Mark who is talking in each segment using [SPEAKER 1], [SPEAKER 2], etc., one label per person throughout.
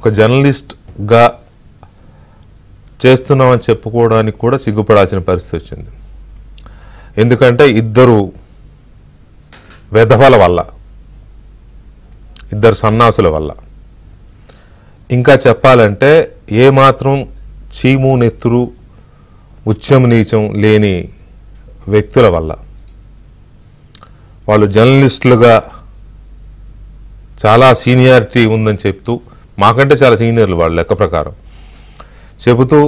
[SPEAKER 1] ఒక జర్నలిస్ట్గా చేస్తున్నామని చెప్పుకోవడానికి కూడా సిగ్గుపడాల్సిన పరిస్థితి వచ్చింది. ఎందుకంటే ఇద్దరు వెధవల వల్ల, ఇద్దరు సన్నాసుల వల్ల, ఇంకా చెప్పాలంటే ఏమాత్రం చీము నెత్తురు ఉచ్చం నీచం లేని వ్యక్తుల వల్ల, వాళ్ళు జర్నలిస్టులుగా చాలా సీనియారిటీ ఉందని చెప్తూ, మాకంటే చాలా సీనియర్లు వాళ్ళు లెక్క ప్రకారం చెబుతూ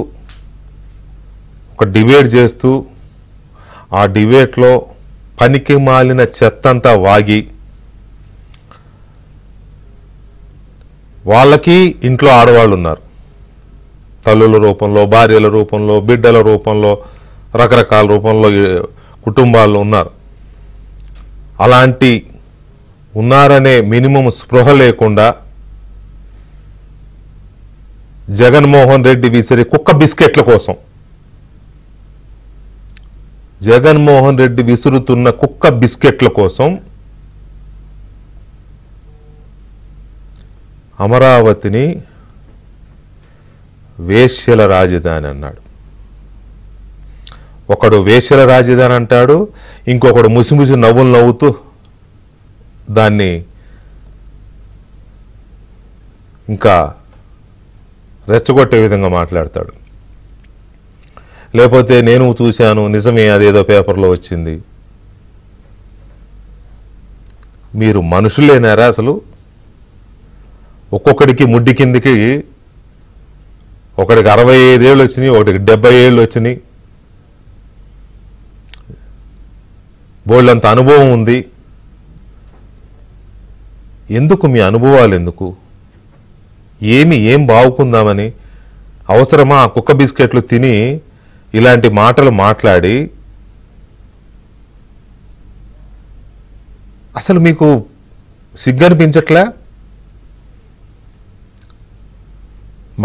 [SPEAKER 1] ఒక డిబేట్ చేస్తూ, ఆ డిబేట్లో పనికి మాలిన చెత్తంతా వాగి, వాళ్ళకి ఇంట్లో ఆడవాళ్ళు ఉన్నారు, తల్లుల రూపంలో, భార్యల రూపంలో, బిడ్డల రూపంలో, రకరకాల రూపంలో కుటుంబాల్లో ఉన్నారు. అలాంటి ఉన్నారనే మినిమం స్పృహ లేకుండా జగన్మోహన్ రెడ్డి విసిరే కుక్క బిస్కెట్ల కోసం, జగన్మోహన్ రెడ్డి విసురుతున్న కుక్క బిస్కెట్ల కోసం అమరావతిని వేశ్యల రాజధాని అన్నాడు. ఒకడు వేశ్యల రాజధాని అంటాడు, ఇంకొకడు ముసిముసి నవ్వులు నవ్వుతూ దాన్ని ఇంకా రెచ్చగొట్టే విధంగా మాట్లాడతాడు. లేకపోతే నేను చూశాను, నిజమే, అదేదో పేపర్లో వచ్చింది. మీరు మనుషులేనారా అసలు? ఒక్కొక్కడికి ముడ్డి కిందికి, ఒకడికి 65 ఏళ్ళు వచ్చినాయి, ఒకటికి 70 ఏళ్ళు వచ్చినాయి, బోళ్ళంత అనుభవం ఉంది. ఎందుకు మీ అనుభవాలు ఎందుకు? ఏం బాగుకుందామని? అవసరమా కుక్క బిస్కెట్లు తిని ఇలాంటి మాటలు మాట్లాడి? అసలు మీకు సిగ్గనిపించట్లే?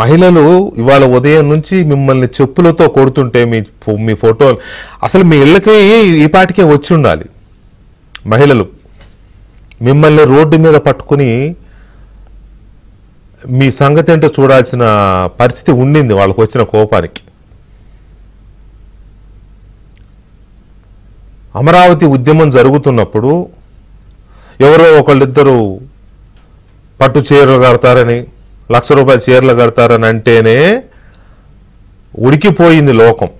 [SPEAKER 1] మహిళలు ఇవాళ ఉదయం నుంచి మిమ్మల్ని చెప్పులతో కొడుతుంటే మీ ఫోటోలు, అసలు మీ ఇళ్ళకి ఈ పాటికే వచ్చి ఉండాలి. మహిళలు మిమ్మల్ని రోడ్డు మీద పట్టుకుని మీ సంగతి ఏంటో చూడాల్సిన పరిస్థితి ఉండింది వాళ్ళకు వచ్చిన కోపానికి. అమరావతి ఉద్యమం జరుగుతున్నప్పుడు ఎవరో ఒకళ్ళిద్దరూ పట్టు చీరలు కడతారని, ₹1,00,000 చీరలు కడతారని అంటేనే ఉడికిపోయింది లోకం.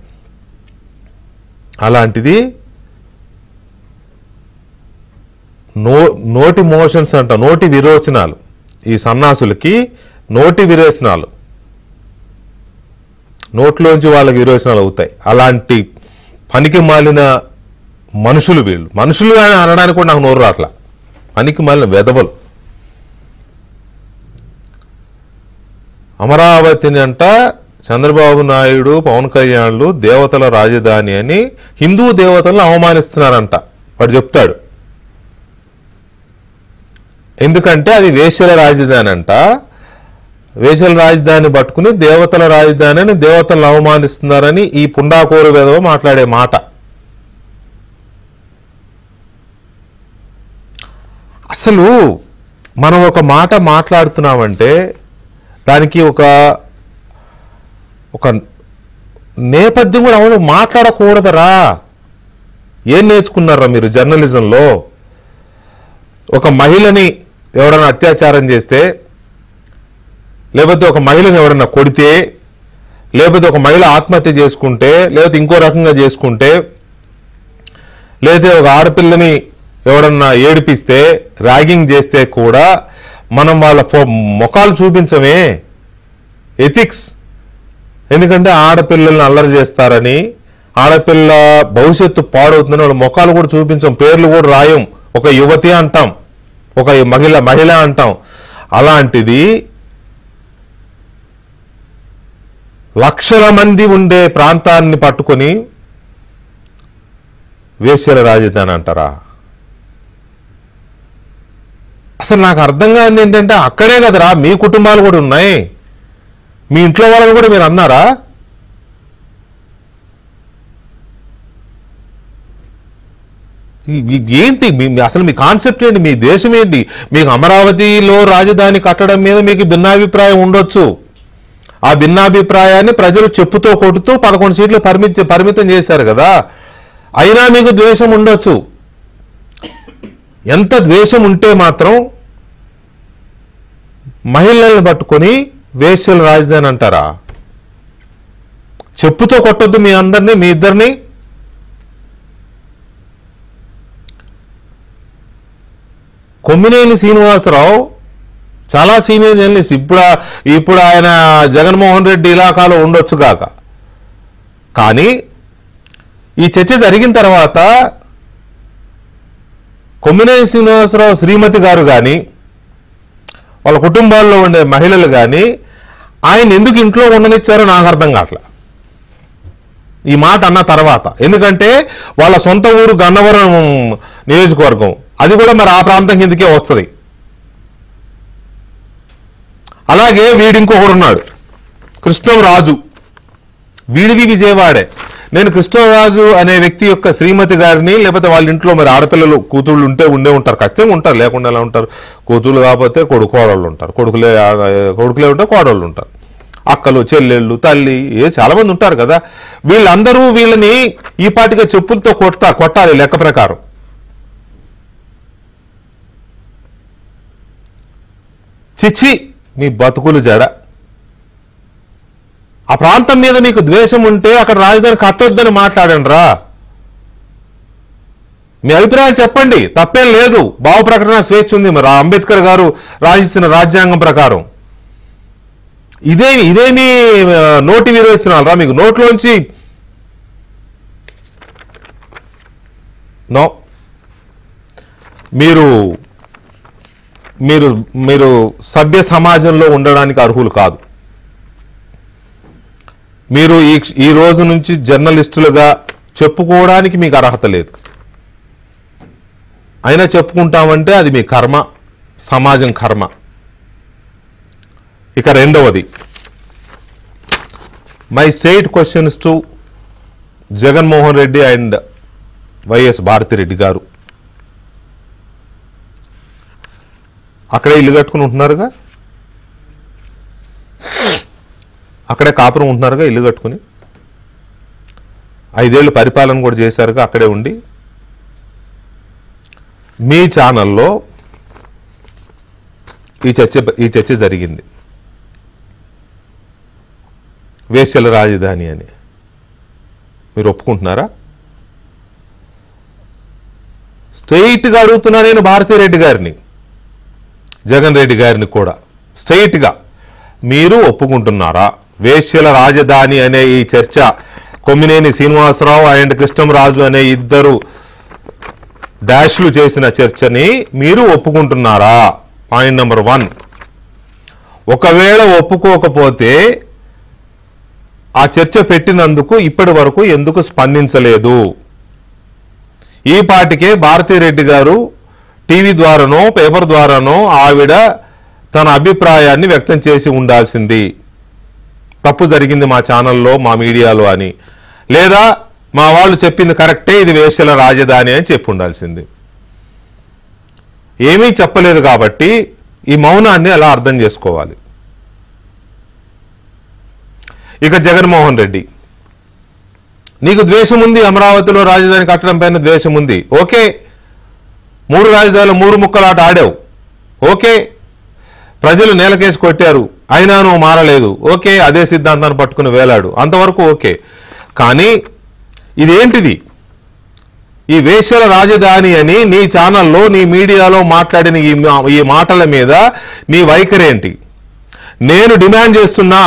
[SPEAKER 1] అలాంటిది నోటి మోషన్స్ అంట, నోటి విరోచనాలు, ఈ సన్నాసులకి నోటి విరోచనాలు, నోట్లోంచి వాళ్ళకి విరోచనాలు అవుతాయి. అలాంటి పనికి మాలిన మనుషులు వీళ్ళు. మనుషులు అని అనడానికి కూడా నాకు నోరు రాట్లా, పనికి మాలిన వెధవలు. అమరావతిని అంట చంద్రబాబు నాయుడు, పవన్ కళ్యాణ్లు దేవతల రాజధాని అని హిందూ దేవతలను అవమానిస్తున్నారంట. వాడు చెప్తాడు, ఎందుకంటే అది వేశ్యల రాజధాని అంట. వేశ్యల రాజధాని పట్టుకుని దేవతల రాజధాని అని దేవతలను అవమానిస్తున్నారని ఈ పుండాకోరు వెధవ మాట్లాడే మాట. అసలు మనం ఒక మాట మాట్లాడుతున్నామంటే దానికి ఒక నేపథ్యం కూడా అవును మాట్లాడకూడదరా? ఏం నేర్చుకున్నారా మీరు జర్నలిజంలో? ఒక మహిళని ఎవరైనా అత్యాచారం చేస్తే, లేకపోతే ఒక మహిళని ఎవరైనా కొడితే, లేకపోతే ఒక మహిళ ఆత్మహత్య చేసుకుంటే, లేకపోతే ఇంకో రకంగా చేసుకుంటే, లేకపోతే ఒక ఆడపిల్లని ఎవడన్నా ఏడిపిస్తే, ర్యాగింగ్ చేస్తే కూడా మనం వాళ్ళ ముఖాలు చూపించమే. ఎథిక్స్. ఎందుకంటే ఆడపిల్లల్ని అల్లరి చేస్తారని, ఆడపిల్ల భవిష్యత్తు పాడవుతుందని వాళ్ళ ముఖాలు కూడా చూపించం, పేర్లు కూడా రాయం. ఒక యువతి అంటాం, ఒక మహిళ అంటాం. అలాంటిది లక్షల మంది ఉండే ప్రాంతాన్ని పట్టుకొని వేశ్యల రాజధాని అంటారా? అసలు నాకు అర్థం కాదు ఏంటంటే, అక్కడే కదరా మీ కుటుంబాలు కూడా ఉన్నాయి, మీ ఇంట్లో వాళ్ళని కూడా మీరు అన్నారా? ఏంటి అసలు మీ కాన్సెప్ట్ ఏంటి? మీ దేశం ఏంటి? మీకు అమరావతిలో రాజధాని కట్టడం మీద మీకు భిన్నాభిప్రాయం ఉండొచ్చు. ఆ భిన్నాభిప్రాయాన్ని ప్రజలు చెప్పుతో కొడుతూ 11 సీట్లు పరిమితం చేశారు కదా. అయినా మీకు ద్వేషం ఉండొచ్చు. ఎంత ద్వేషం ఉంటే మాత్రం మహిళలను పట్టుకొని వేశ్యల రాజధాని అంటారా? చెప్పుతో కొట్టొద్దు మీ అందరినీ, మీ ఇద్దరిని. కొమ్మినేని శ్రీనివాసరావు చాలా సీనియర్ జర్నలిస్ట్. ఇప్పుడు ఆయన జగన్మోహన్ రెడ్డి ఇలాకాలో ఉండొచ్చు కాక, కానీ ఈ చర్చ జరిగిన తర్వాత కొమ్మినేని శ్రీనివాసరావు శ్రీమతి గారు కానీ వాళ్ళ కుటుంబాల్లో ఉండే మహిళలు కానీ ఆయన ఎందుకు ఇంట్లో ఉండనిచ్చారో నాకు అర్థం కావట్లే ఈ మాట అన్న తర్వాత. ఎందుకంటే వాళ్ళ సొంత ఊరు గన్నవరం నియోజకవర్గం, అది కూడా మరి ఆ ప్రాంతం కిందకే వస్తుంది. అలాగే వీడింకొకడు ఉన్నాడు, కృష్ణంరాజు. వీడిది విజయవాడే. నేను కృష్ణరాజు అనే వ్యక్తి యొక్క శ్రీమతి గారిని, లేకపోతే వాళ్ళ ఇంట్లో మరి ఆడపిల్లలు కూతుళ్ళు ఉండే ఉంటారు, ఖచ్చితంగా ఉంటారు, లేకుండా ఎలా ఉంటారు? కూతుళ్ళు కాకపోతే కోడళ్ళు ఉంటారు, కొడుకులే ఉంటే కోడళ్ళు ఉంటారు, అక్కలు చెల్లెళ్ళు తల్లి చాలా మంది ఉంటారు కదా. వీళ్ళందరూ వీళ్ళని ఈ పాటిగా చెప్పులతో కొట్టాలి లెక్క ప్రకారం. చిచ్చి మీ బతుకులు జడ. ఆ ప్రాంతం మీద మీకు ద్వేషం ఉంటే అక్కడ రాజధాని కట్టొద్దని మాట్లాడండి రా. మీ అభిప్రాయాలు చెప్పండి, తప్పేం లేదు. భావ ప్రకటన స్వేచ్ఛ ఉంది. మరి అంబేద్కర్ గారు రాసిచ్చిన రాజ్యాంగం ప్రకారం. ఇదేమి నోటి విరోచనాలు రా మీకు? నోట్లోంచి నో. మీరు మీరు మీరు సభ్య సమాజంలో ఉండడానికి అర్హులు కాదు. మీరు ఈ రోజు నుంచి జర్నలిస్టులుగా చెప్పుకోవడానికి మీకు అర్హత లేదు. అయినా చెప్పుకుంటామంటే అది మీ కర్మ, సమాజం కర్మ. ఇక రెండవది, my straight questions to Jaganmohan Reddy and YS Bharathi Reddy గారు. అక్కడే ఇల్లు కట్టుకుని ఉంటున్నారుగా, అక్కడే కాపురం ఉంటున్నారుగా ఇల్లు కట్టుకుని. 5 ఏళ్ళు పరిపాలన కూడా చేశారుగా అక్కడే ఉండి. మీ ఛానల్లో ఈ చర్చ జరిగింది, వేశ్యల రాజధాని అని. మీరు ఒప్పుకుంటున్నారా? స్ట్రైట్గా అడుగుతున్నా నేను భారతిరెడ్డి గారిని, జగన్ రెడ్డి గారిని కూడా స్ట్రైట్గా, మీరు ఒప్పుకుంటున్నారా? వేశ్యల రాజధాని అనే ఈ చర్చ, కొమ్మినేని శ్రీనివాసరావు అండ్ కృష్ణంరాజు అనే ఇద్దరు డాష్లు చేసిన చర్చని మీరు ఒప్పుకుంటున్నారా? Point number 1. ఒకవేళ ఒప్పుకోకపోతే ఆ చర్చ పెట్టినందుకు ఇప్పటి వరకు ఎందుకు స్పందించలేదు? ఈ పాటికే భారతిరెడ్డి గారు టీవీ ద్వారానో పేపర్ ద్వారానో ఆవిడ తన అభిప్రాయాన్ని వ్యక్తం చేసి ఉండాల్సింది. తప్పు జరిగింది మా ఛానల్లో, మా మీడియాలో అని, లేదా మా వాళ్ళు చెప్పింది కరెక్టే, ఇది వేశ్యల రాజధాని అని చెప్పి ఉండాల్సింది. ఏమీ చెప్పలేదు కాబట్టి ఈ మౌనాన్ని అలా అర్థం చేసుకోవాలి. ఇక జగన్మోహన్ రెడ్డి, నీకు ద్వేషం ఉంది, అమరావతిలో రాజధాని కట్టడం పైన ద్వేషం ఉంది, ఓకే. 3 రాజధానులు 3 ముక్కలాట ఆడావు, ఓకే. ప్రజలు నేలకేసి కొట్టారు, అయినా నువ్వు మారలేదు, ఓకే. అదే సిద్ధాంతాన్ని పట్టుకుని వేలాడు, అంతవరకు ఓకే. కానీ ఇదేంటిది? ఈ వేశ్యల రాజధాని అని నీ ఛానల్లో, నీ మీడియాలో మాట్లాడిన ఈ మాటల మీద నీ వైఖరి ఏంటి? నేను డిమాండ్ చేస్తున్నా,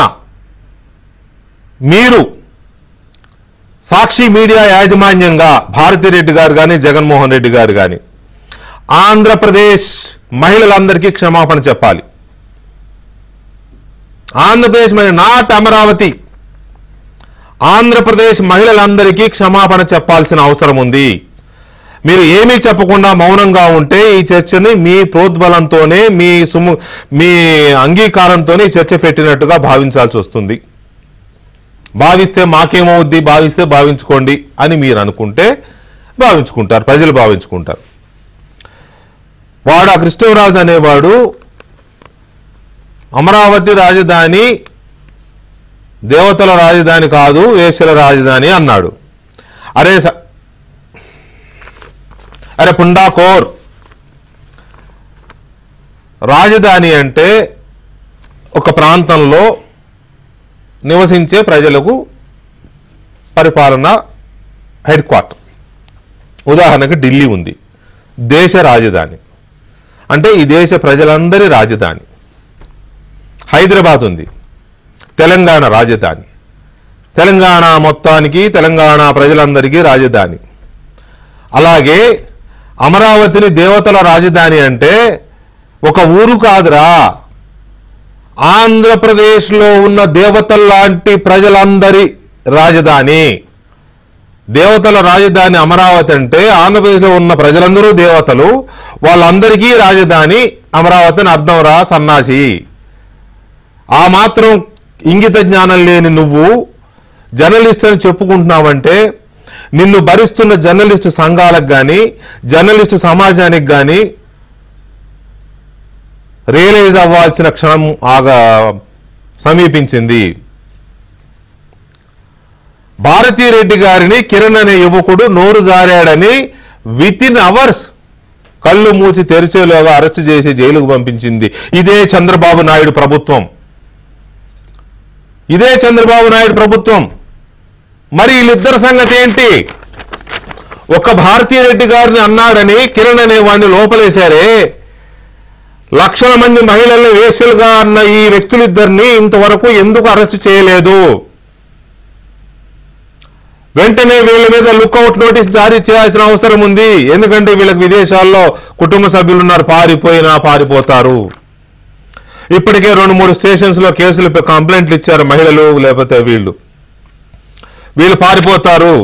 [SPEAKER 1] మీరు సాక్షి మీడియా యాజమాన్యంగా భారతిరెడ్డి గారు కానీ జగన్మోహన్ రెడ్డి గారు కానీ ఆంధ్రప్రదేశ్ మహిళలందరికీ క్షమాపణ చెప్పాలి. ఆంధ్రప్రదేశ్ నాట్ అమరావతి, ఆంధ్రప్రదేశ్ మహిళలందరికీ క్షమాపణ చెప్పాల్సిన అవసరం ఉంది. మీరు ఏమీ చెప్పకుండా మౌనంగా ఉంటే ఈ చర్చని మీ ప్రోద్బలంతోనే, మీ అంగీకారంతోనే చర్చ పెట్టినట్టుగా భావించాల్సి వస్తుంది. భావిస్తే మాకేమవుద్ది, భావిస్తే భావించుకోండి అని మీరు అనుకుంటే భావించుకుంటారు, ప్రజలు భావించుకుంటారు. వాడు ఆ కృష్ణరాజు అనేవాడు అమరావతి రాజధాని దేవతల రాజధాని కాదు, వేశ్యల రాజధాని అన్నాడు. అరే పుండాకోర్, రాజధాని అంటే ఒక ప్రాంతంలో నివసించే ప్రజలకు పరిపాలన హెడ్ క్వార్టర్. ఉదాహరణకు ఢిల్లీ ఉంది, దేశ రాజధాని అంటే ఈ దేశ ప్రజలందరి రాజధాని. హైదరాబాద్ ఉంది, తెలంగాణ రాజధాని, తెలంగాణ మొత్తానికి తెలంగాణ ప్రజలందరికీ రాజధాని. అలాగే అమరావతిని దేవతల రాజధాని అంటే ఒక ఊరు కాదురా, ఆంధ్రప్రదేశ్లో ఉన్న దేవతల్లాంటి ప్రజలందరి రాజధాని. దేవతల రాజధాని అమరావతి అంటే ఆంధ్రప్రదేశ్లో ఉన్న ప్రజలందరూ దేవతలు, వాళ్ళందరికీ రాజధాని అమరావతి అని అర్థం రా సన్నాసి. ఆ మాత్రం ఇంగిత జ్ఞానం లేని నువ్వు జర్నలిస్ట్ అని చెప్పుకుంటున్నావంటే నిన్ను భరిస్తున్న జర్నలిస్టు సంఘాలకు కానీ జర్నలిస్టు సమాజానికి కానీ రియలైజ్ అవ్వాల్సిన క్షణం సమీపించింది. భారతీరెడ్డి గారిని కిరణ్ అనే యువకుడు నోరు జారాడని వితిన్ అవర్స్ కళ్ళు మూచి తెరిచేలోగా అరెస్ట్ చేసి జైలుకు పంపించింది ఇదే చంద్రబాబు నాయుడు ప్రభుత్వం. ఇదే చంద్రబాబు నాయుడు ప్రభుత్వం. మరి వీళ్ళిద్దరి సంగతి ఏంటి? ఒక భారతీరెడ్డి గారిని అన్నాడని కిరణ్ అనే వాడిని లోపలేశారే, లక్షల మంది మహిళల్ని వేశ్యలుగా అన్న ఈ వ్యక్తులిద్దరిని ఇంతవరకు ఎందుకు అరెస్ట్ చేయలేదు? వెంటనే వీళ్ళ మీద లుక్అవుట్ నోటీస్ జారీ చేయాల్సిన అవసరం ఉంది. ఎందుకంటే వీళ్ళకి విదేశాల్లో కుటుంబ సభ్యులు ఉన్నారు, పారిపోతారు. ఇప్పటికే 2-3 స్టేషన్స్లో కేసులు కంప్లైంట్లు ఇచ్చారు మహిళలు, లేకపోతే వీళ్ళు పారిపోతారు.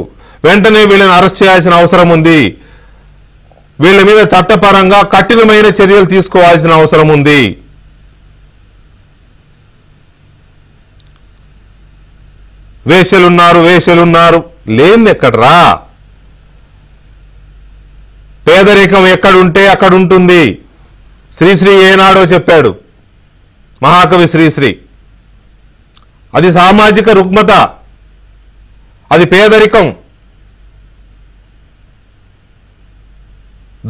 [SPEAKER 1] వెంటనే వీళ్ళని అరెస్ట్ చేయాల్సిన అవసరం ఉంది. వీళ్ళ మీద చట్టపరంగా కఠినమైన చర్యలు తీసుకోవాల్సిన అవసరం ఉంది. వేశ్యలున్నారు లేనిది ఎక్కడరా? పేదరికం ఎక్కడుంటే అక్కడ ఉంటుంది. శ్రీశ్రీ ఏనాడో చెప్పాడు, మహాకవి శ్రీశ్రీ. అది సామాజిక రుగ్మత, అది పేదరికం.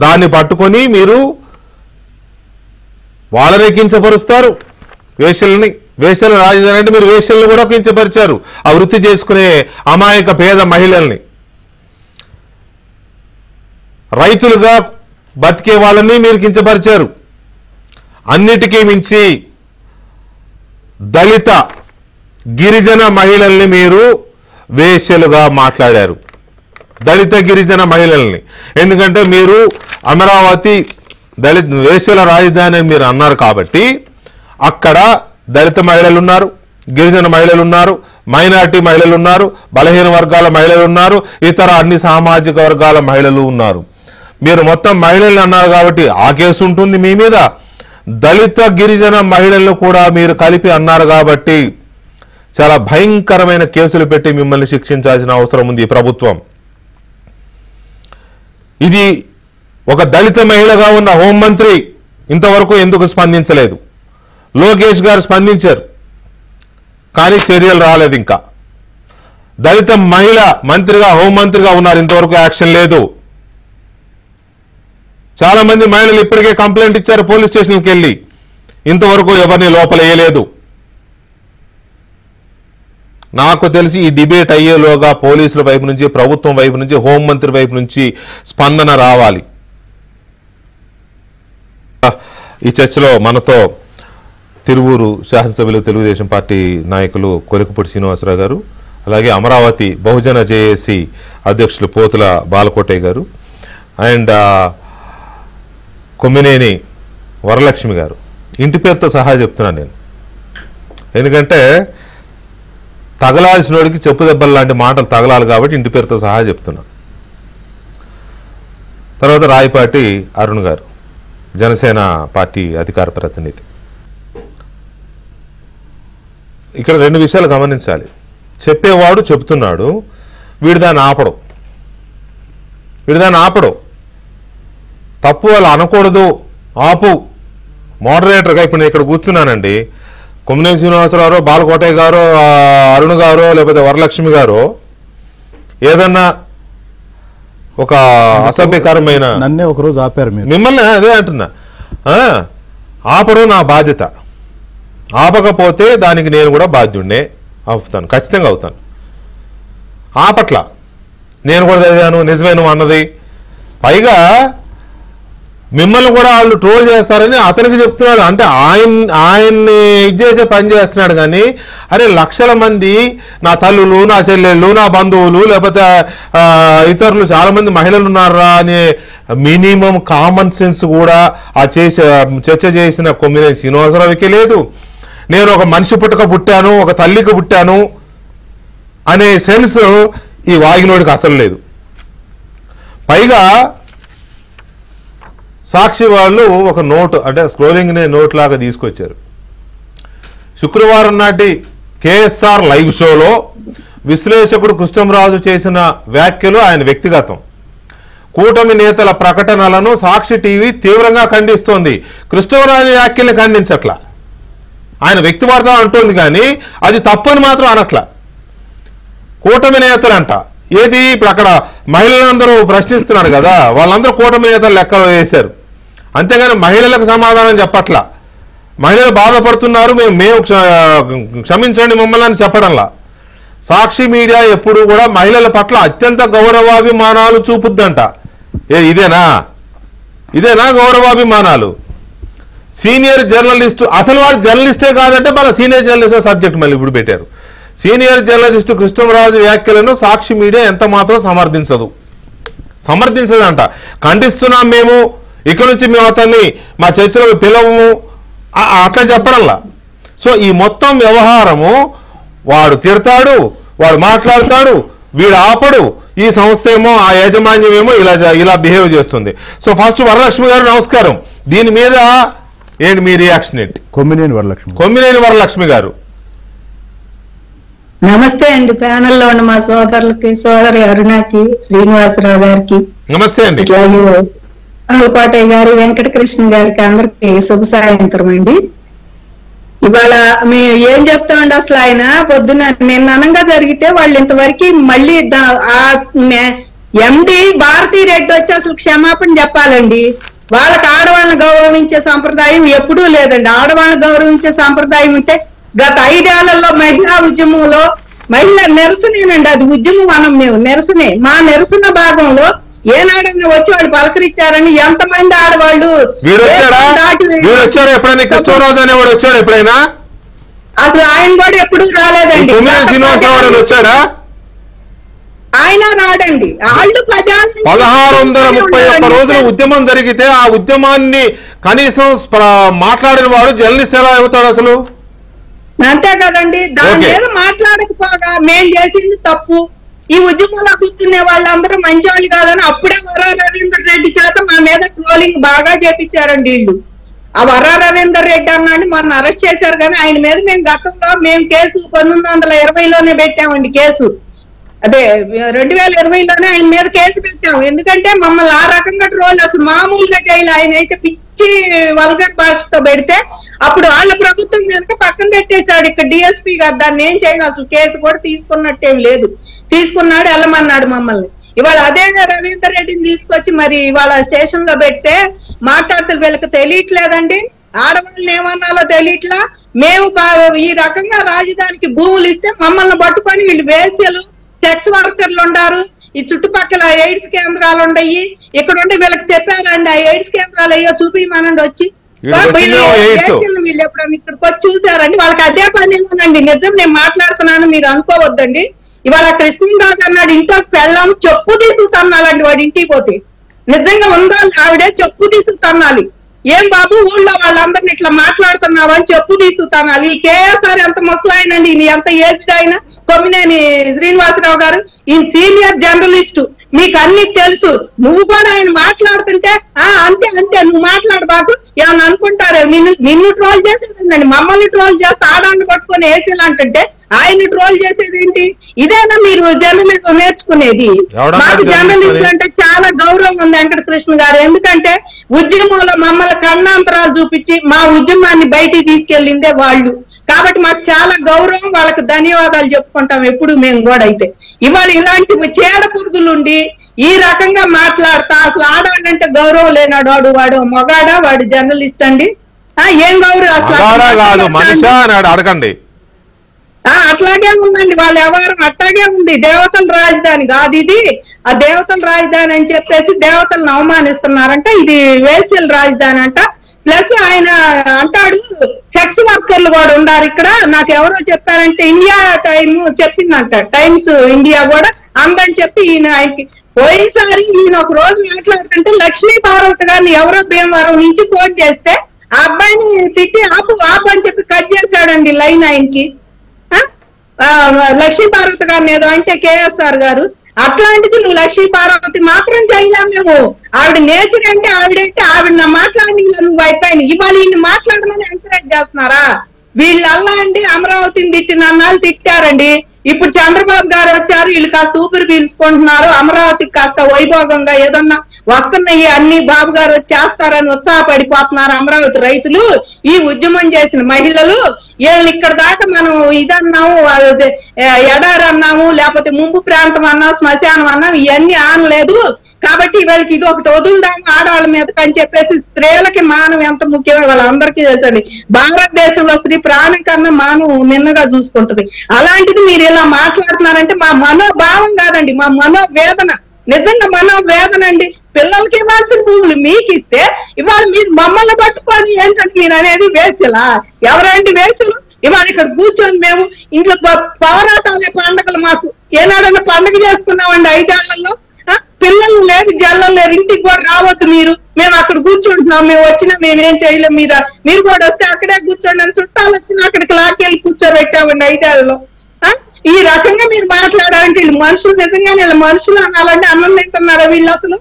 [SPEAKER 1] దాన్ని పట్టుకొని మీరు వాళ్ళని కించపరుస్తారు. వేశ్యల రాజధాని అంటే మీరు వేశ్యలను కూడా కించపరిచారు, ఆ వృత్తి చేసుకునే అమాయక పేద మహిళల్ని. రైతులుగా బతికే వాళ్ళని మీరు కించపరిచారు. అన్నిటికీ మించి దళిత గిరిజన మహిళల్ని మీరు వేశ్యలుగా మాట్లాడారు. దళిత గిరిజన మహిళల్ని. ఎందుకంటే మీరు అమరావతి వేశ్యల రాజధాని అని మీరు అన్నారు కాబట్టి అక్కడ దళిత మహిళలు ఉన్నారు, గిరిజన మహిళలు ఉన్నారు, మైనారిటీ మహిళలు ఉన్నారు, బలహీన వర్గాల మహిళలు ఉన్నారు, ఇతర అన్ని సామాజిక వర్గాల మహిళలు ఉన్నారు. మీరు మొత్తం మహిళలు అన్నారు కాబట్టి ఆ కేసు ఉంటుంది మీ మీద. దళిత గిరిజన మహిళలను కూడా మీరు కలిపి అన్నారు కాబట్టి చాలా భయంకరమైన కేసులు పెట్టి మిమ్మల్ని శిక్షించాల్సిన అవసరం ఉంది ఈ ప్రభుత్వం. ఇది ఒక దళిత మహిళగా ఉన్న హోంమంత్రి ఇంతవరకు ఎందుకు స్పందించలేదు? లోకేష్ గారు స్పందించారు కానీ చర్యలు రాలేదు. ఇంకా దళిత మహిళ మంత్రిగా హోంమంత్రిగా ఉన్నారు, ఇంతవరకు యాక్షన్ లేదు. చాలా మంది మహిళలు ఇప్పటికే కంప్లైంట్ ఇచ్చారు పోలీస్ స్టేషన్కి వెళ్ళి, ఇంతవరకు ఎవరిని లోపల వేయలేదు. నాకు తెలిసి ఈ డిబేట్ అయ్యేలోగా పోలీసుల వైపు నుంచి, ప్రభుత్వం వైపు నుంచి, హోంమంత్రి వైపు నుంచి స్పందన రావాలి. ఈ చర్చలో మనతో తిరువూరు శాసనసభ్యులు తెలుగుదేశం పార్టీ నాయకులు కొలికపూడి శ్రీనివాసరావు గారు, అలాగే అమరావతి బహుజన జేఏసీ అధ్యక్షులు పోతుల బాలకోటయ్య గారు అండ్ కొమ్మినేని వరలక్ష్మి గారు. ఇంటి పేరుతో సహా చెప్తున్నాను నేను, ఎందుకంటే తగలాల్సినోడికి చెప్పు దెబ్బలు లాంటి మాటలు తగలాలి కాబట్టి ఇంటి పేరుతో సహా చెప్తున్నాను. తర్వాత రాయపాటి అరుణ్ గారు, జనసేన పార్టీ అధికార ప్రతినిధి. ఇక్కడ 2 విషయాలు గమనించాలి. చెప్పేవాడు చెప్తున్నాడు, వీడు దాన్ని ఆపడం. వీడు దాన్ని ఆపడు. తప్పు వాళ్ళు అనకూడదు, ఆపు. మోడరేటర్గా ఇప్పుడు నేను ఇక్కడ కూర్చున్నానండి, కొమ్మినేని శ్రీనివాసరావు, బాలకోటయ్య గారు, అరుణ్ గారు, లేకపోతే వరలక్ష్మి గారు ఏదన్నా ఒక అసభ్యకరమైన
[SPEAKER 2] నన్నే ఒకరోజు ఆపారు
[SPEAKER 1] మిమ్మల్ని, అదే అంటున్నా, ఆపరు నా బాధ్యత. ఆపకపోతే దానికి నేను కూడా బాధ్యుడినే అవుతాను, ఖచ్చితంగా అవుతాను. ఆపట్ల నేను కూడా చదివాను, నిజమే నువ్వు అన్నది. పైగా మిమ్మల్ని కూడా వాళ్ళు ట్రోల్ చేస్తారని అతనికి చెప్తున్నాడు. అంటే ఆయన్ని ఇది చేసే పని చేస్తున్నాడు. కానీ అరే లక్షల మంది నా తల్లులు, నా చెల్లెళ్ళు, నా బంధువులు, లేకపోతే ఇతరులు చాలా మంది మహిళలు ఉన్నారా అనే మినిమం కామన్ సెన్స్ కూడా ఆ చర్చ చేసిన కొమ్మినేని శ్రీనివాసరావుకి లేదు. నేను ఒక మనిషి పుట్టాను, ఒక తల్లికి పుట్టాను అనే సెన్స్ ఈ వాగినోడికి అసలు లేదు. పైగా సాక్షి వాళ్ళు ఒక నోట్, అంటే స్క్రోలింగ్ నోట్ లాగా తీసుకొచ్చారు. శుక్రవారం నాటి కేఎస్ఆర్ లైవ్ షోలో విశ్లేషకుడు కృష్ణంరాజు చేసిన వ్యాఖ్యలు ఆయన వ్యక్తిగతం. కూటమి నేతల ప్రకటనలను సాక్షి టీవీ తీవ్రంగా ఖండిస్తోంది. కృష్ణంరాజు వ్యాఖ్యల్ని ఖండించట్లా, ఆయన వ్యక్తివార్త అంటోంది, కానీ అది తప్పని మాత్రం అనట్లా. కూటమి నేతలంట ఏది, ఇప్పుడు అక్కడ మహిళలందరూ ప్రశ్నిస్తున్నారు కదా, వాళ్ళందరూ కూటమి నేతలు లెక్కలు వేశారు. అంతేగాని మహిళలకు సమాధానం చెప్పట్లా. మహిళలు బాధపడుతున్నారు, మేము క్షమించండి మమ్మల్ని అని చెప్పడంలా. సాక్షి మీడియా ఎప్పుడు కూడా మహిళల పట్ల అత్యంత గౌరవాభిమానాలు చూపుద్దంట. ఇదేనా గౌరవాభిమానాలు? సీనియర్ జర్నలిస్టు, అసలు వాడు జర్నలిస్టే కాదంటే మన సీనియర్ జర్నలిస్ట్ సబ్జెక్ట్ మళ్ళీ ఇప్పుడు పెట్టారు. సీనియర్ జర్నలిస్టు కృష్ణంరాజు వ్యాఖ్యలను సాక్షి మీడియా ఎంత మాత్రం సమర్థించదంట. ఖండిస్తున్నాం మేము, ఇక నుంచి మేము అతన్ని మా చర్చలకు పిలవము అట్లా చెప్పడంలా. సో ఈ మొత్తం వ్యవహారము వాడు తిడతాడు, వాడు మాట్లాడతాడు, వీడు ఆపడు, ఈ సంస్థ ఏమో ఆ యాజమాన్యం ఏమో ఇలా బిహేవ్ చేస్తుంది. సో ఫస్ట్ వరలక్ష్మి గారు నమస్కారం. దీని మీద ఏంటి మీ రియాక్షన్ ఏంటి? కొమ్మినేని వరలక్ష్మి గారు
[SPEAKER 3] నమస్తే అండి. ప్యానెల్లో ఉన్న మా సోదరులకి, సోదరి అరుణకి, శ్రీనివాసరావు గారికి
[SPEAKER 1] నమస్తే అండి,
[SPEAKER 3] కోటయ్య గారి, వెంకటకృష్ణ గారికి అందరికి శుభ సాయంత్రం అండి. ఇవాళ మేము ఏం చెప్తామండి, అసలు ఆయన పొద్దున్న నిన్న అనంగా జరిగితే వాళ్ళు ఇంతవరకు మళ్ళీ ఎండి భారతీ రెడ్డి వచ్చి అసలు క్షమాపణ చెప్పాలండి. వాళ్ళకి ఆడవాళ్ళని గౌరవించే సంప్రదాయం ఎప్పుడూ లేదండి. ఆడవాళ్ళని గౌరవించే సంప్రదాయం ఉంటే గత 5 ఏళ్లలో మహిళా ఉద్యమంలో మహిళా నిరసనేనండి, అది ఉద్యమం అనం మేము నిరసనే. మా నిరసన భాగంలో ఏనాడన్నా వచ్చి వాళ్ళు పలకరించారని ఎంతమంది ఆడవాళ్ళు
[SPEAKER 1] ఎప్పుడైనా
[SPEAKER 3] అసలు ఆయన కూడా ఎప్పుడు రాలేదండి. ఆయన రాడండి. వాళ్ళు
[SPEAKER 1] 1631 రోజుల ఉద్యమం జరిగితే ఆ ఉద్యమాన్ని కనీసం మాట్లాడిన వాడు జర్నలిస్ట్ ఎలా అవుతాడు అసలు?
[SPEAKER 3] అంతే కదండి. దాని మీద మాట్లాడకపోగా మేం చేసింది తప్పు, ఈ ఉద్యమంలో కూర్చునే వాళ్ళందరూ మంచి వాళ్ళు కాదని అప్పుడే వర రవీందర్ రెడ్డి చేత మా మీద ట్రోలింగ్ బాగా చేపించారండి వీళ్ళు. ఆ వర రవీందర్ రెడ్డి అన్నాడు మొన్న అరెస్ట్ చేశారు, కానీ ఆయన మీద మేము గతంలో కేసు 1920లోనే పెట్టామండి. కేసు అదే 2020లోనే ఆయన మీద కేసు పెట్టాము. ఎందుకంటే మమ్మల్ని ఆ రకంగా ట్రోల్ అసలు మామూలుగా చేయాలి. ఆయన అయితే పిచ్చి వల్గర్ భాషతో పెడితే అప్పుడు వాళ్ళ ప్రభుత్వం కనుక పక్కన పెట్టేశాడు. ఇక్కడ డిఎస్పీ గారు దాన్ని ఏం చేయాలి, అసలు కేసు కూడా తీసుకున్నట్టేం లేదు. తీసుకున్నాడు, వెళ్ళమన్నాడు మమ్మల్ని. ఇవాళ అదే రవీందర్ రెడ్డిని తీసుకొచ్చి మరి ఇవాళ స్టేషన్ లో పెడితే మాట్లాడితే వీళ్ళకి తెలియట్లేదండి, ఆడవాళ్ళని ఏమన్నాలో తెలియట్లా. మేము ఈ రకంగా రాజధానికి భూములు ఇస్తే మమ్మల్ని పట్టుకొని వీళ్ళు వేశ్యలు, సెక్స్ వర్కర్లు ఉండారు, ఈ చుట్టుపక్కల ఎయిడ్స్ కేంద్రాలు ఉన్నాయి, ఇక్కడ ఉండి వీళ్ళకి చెప్పారండి ఆ ఎయిడ్స్ కేంద్రాలు అయ్యో చూపిమనండి వచ్చి. వీళ్ళు ఎప్పుడన్నా ఇక్కడికి వచ్చి చూసారండి, వాళ్ళకి అదే పని ఏమోనండి. నిజం నేను మాట్లాడుతున్నాను, మీరు అనుకోవద్దండి. ఇవాళ కృష్ణరాజు అన్నాడు ఇంట్లోకి పెళ్ళాము చెప్పు తీసుకుతన్నాలండి. వాడు ఇంటికి పోతే నిజంగా ఉందా ఆవిడే చెప్పు తీసుకుతన్నాలి. ఏం బాబు ఊళ్ళో వాళ్ళందరినీ ఇట్లా మాట్లాడుతున్నావా అని చెప్పు తీసుకుతనాలి. ఈ కేఎస్ఆర్ ఎంత ముసలాయనండి, ఈయన ఎంత ఏజ్డ్ అయినా, కొమ్మినేని శ్రీనివాసరావు గారు ఈయన సీనియర్ జర్నలిస్టు, మీకు అన్ని తెలుసు. నువ్వు కూడా ఆయన మాట్లాడుతుంటే అంతే అంతే నువ్వు మాట్లాడబాకు ఏమన్నా అనుకుంటారే. నిన్ను ట్రోల్ చేసేదండి, మమ్మల్ని ట్రోల్ చేస్తే ఆడాన్ని పట్టుకొని ఏసీలు అంటుంటే ఆయన ట్రోల్ చేసేది ఏంటి? ఇదేనా మీరు జర్నలిజం నేర్చుకునేది? మాకు జర్నలిస్ట్ అంటే చాలా గౌరవం ఉంది వెంకటకృష్ణ గారు. ఎందుకంటే ఉద్యమంలో మమ్మల్ని కన్నాంతరాలు చూపించి మా ఉద్యమాన్ని బయటికి తీసుకెళ్లిందే వాళ్ళు. కాబట్టి మాకు చాలా గౌరవం, వాళ్ళకి ధన్యవాదాలు చెప్పుకుంటాం ఎప్పుడు మేము కూడా. అయితే ఇవాళ ఇలాంటి చేడ పురుగులుండి ఈ రకంగా మాట్లాడతా అసలు ఆడాలంటే గౌరవం లేనాడు వాడు మొగాడా? వాడు జర్నలిస్ట్ అండి? ఏం గౌరవం అసలు?
[SPEAKER 1] అడగండి.
[SPEAKER 3] అట్లాగే ఉందండి వాళ్ళ వ్యవహారం, అట్లాగే ఉంది. దేవతల రాజధాని కాదు ఇది. ఆ దేవతల రాజధాని అని చెప్పేసి దేవతలను అవమానిస్తున్నారంట. ఇది వేశ్యల రాజధాని అంట. ప్లస్ ఆయన అంటాడు సెక్స్ వర్కర్లు కూడా ఉన్నారు ఇక్కడ. నాకు ఎవరో చెప్పారంటే ఇండియా టైమ్ చెప్పిందంట, టైమ్స్ ఇండియా కూడా అందని చెప్పి ఈయన ఆయనకి పోయినసారి ఈయన ఒక రోజు మాట్లాడుతుంటే లక్ష్మీ పార్వతి గారిని ఎవరో భీమవరం నుంచి ఫోన్ చేస్తే ఆ అబ్బాయిని తిట్టి ఆపు అని చెప్పి కట్ చేశాడండి లైన్ ఆయనకి. లక్ష్మీ పార్వతి గారిని ఏదో అంటే కేఎస్ఆర్ గారు. అట్లాంటిది నువ్వు లక్ష్మీ పార్వతి మాత్రం చేయలేం మేము. ఆవిడ నేచర్ అంటే ఆవిడైతే ఆవిడ మాట్లాడి నువ్వు అయిపోయిన ఇవాళ ఈయన మాట్లాడమని ఎంకరేజ్ చేస్తున్నారా? వీళ్ళల్లా అండి అమరావతిని తిట్టినన్నాళ్ళు తిట్టారండి. ఇప్పుడు చంద్రబాబు గారు వచ్చారు, వీళ్ళు కాస్త ఊపిరి పీల్చుకుంటున్నారు. అమరావతికి కాస్త వైభోగంగా ఏదన్నా వస్తున్నాయి అన్ని బాబు గారు వచ్చేస్తారని ఉత్సాహపడిపోతున్నారు అమరావతి రైతులు, ఈ ఉద్యమం చేసిన మహిళలు. వీళ్ళని ఇక్కడ దాకా మనం ఇదన్నాము, ఎడారి అన్నాము, లేకపోతే ముంపు ప్రాంతం అన్నాం, శ్మశానం అన్నాం, ఇవన్నీ ఆనలేదు. కాబట్టి వీళ్ళకి ఇది ఒకటి వదులుదాము ఆడవాళ్ళ మీదకి అని చెప్పేసి స్త్రీలకి మానం ఎంత ముఖ్యమో వాళ్ళందరికీ తెలుసండి. భారతదేశంలో స్త్రీ ప్రాణం కన్నా మానం మిన్నగా చూసుకుంటది. అలాంటిది మీరు ఇలా మాట్లాడుతున్నారంటే మా మనోభావం కాదండి, మా మనోవేదన. నిజంగా మనోవేదన అండి. పిల్లలకి ఇవ్వాల్సిన భూములు మీకు ఇస్తే ఇవాళ మీరు మమ్మల్ని పట్టుకొని ఏంటంటే మీరు అనేది వేసలా? ఎవరండి వేసలు? ఇవాళ ఇక్కడ కూర్చొని మేము ఇంట్లో పోరాటాలే పండగలు. మాకు ఏనాడన్నా పండగ చేసుకున్నామండి 5 ఏళ్లలో? పిల్లలు లేరు, జల్లలు లేరు, ఇంటికి కూడా రావద్దు మీరు, మేము అక్కడ కూర్చుంటున్నాం, మేము వచ్చినా మేమేం చేయలేం, మీరు కూడా వస్తే అక్కడే కూర్చోండి అని చుట్టాలు వచ్చినా అక్కడికి లాక్కెళ్ళి కూర్చోబెట్టామండి 5 ఏళ్లలో. ఈ రకంగా మీరు మాట్లాడాలంటే వీళ్ళు మనుషులు, నిజంగానే వీళ్ళు మనుషులు అనాలంటే అన్నం తింటున్నారా వీళ్ళు అసలు?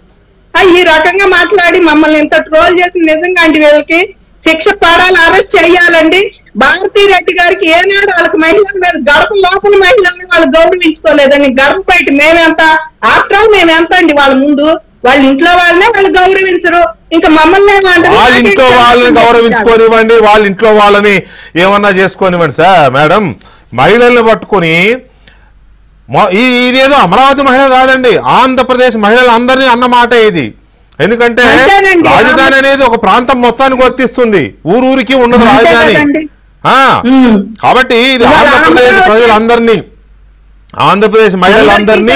[SPEAKER 3] ఈ రకంగా మాట్లాడి మమ్మల్ని ఎంత ట్రోల్ చేసి నిజంగా అంటే వీళ్ళకి శిక్ష పడాలి, అరెస్ట్ చేయాలండి. భారతీ రెడ్డి గారికి ఏనాడు వాళ్ళకి మహిళల మీద గడప లోపల మహిళల్ని వాళ్ళు గౌరవించుకోలేదండి. గడప బయట మేమెంత, ఆఫ్టర్ ఆల్ మేమెంత అండి వాళ్ళ ముందు. వాళ్ళ ఇంట్లో వాళ్ళనే వాళ్ళు గౌరవించరు, ఇంకా మమ్మల్ని
[SPEAKER 1] వాళ్ళ ఇంట్లో వాళ్ళని గౌరవించుకోనివ్వండి, వాళ్ళ ఇంట్లో వాళ్ళని ఏమన్నా చేసుకోనివ్వండి సార్. మేడం, మహిళల్ని పట్టుకొని ఇదేదో అమరావతి మహిళ కాదండి, ఆంధ్రప్రదేశ్ మహిళలందరినీ అన్న మాట ఇది. ఎందుకంటే రాజధాని అనేది ఒక ప్రాంతం మొత్తానికి వర్తిస్తుంది, ఊరూరికి ఉండదు రాజధాని. కాబట్టి ఇది ఆంధ్రప్రదేశ్ ప్రజలందరినీ, ఆంధ్రప్రదేశ్ మహిళలందరినీ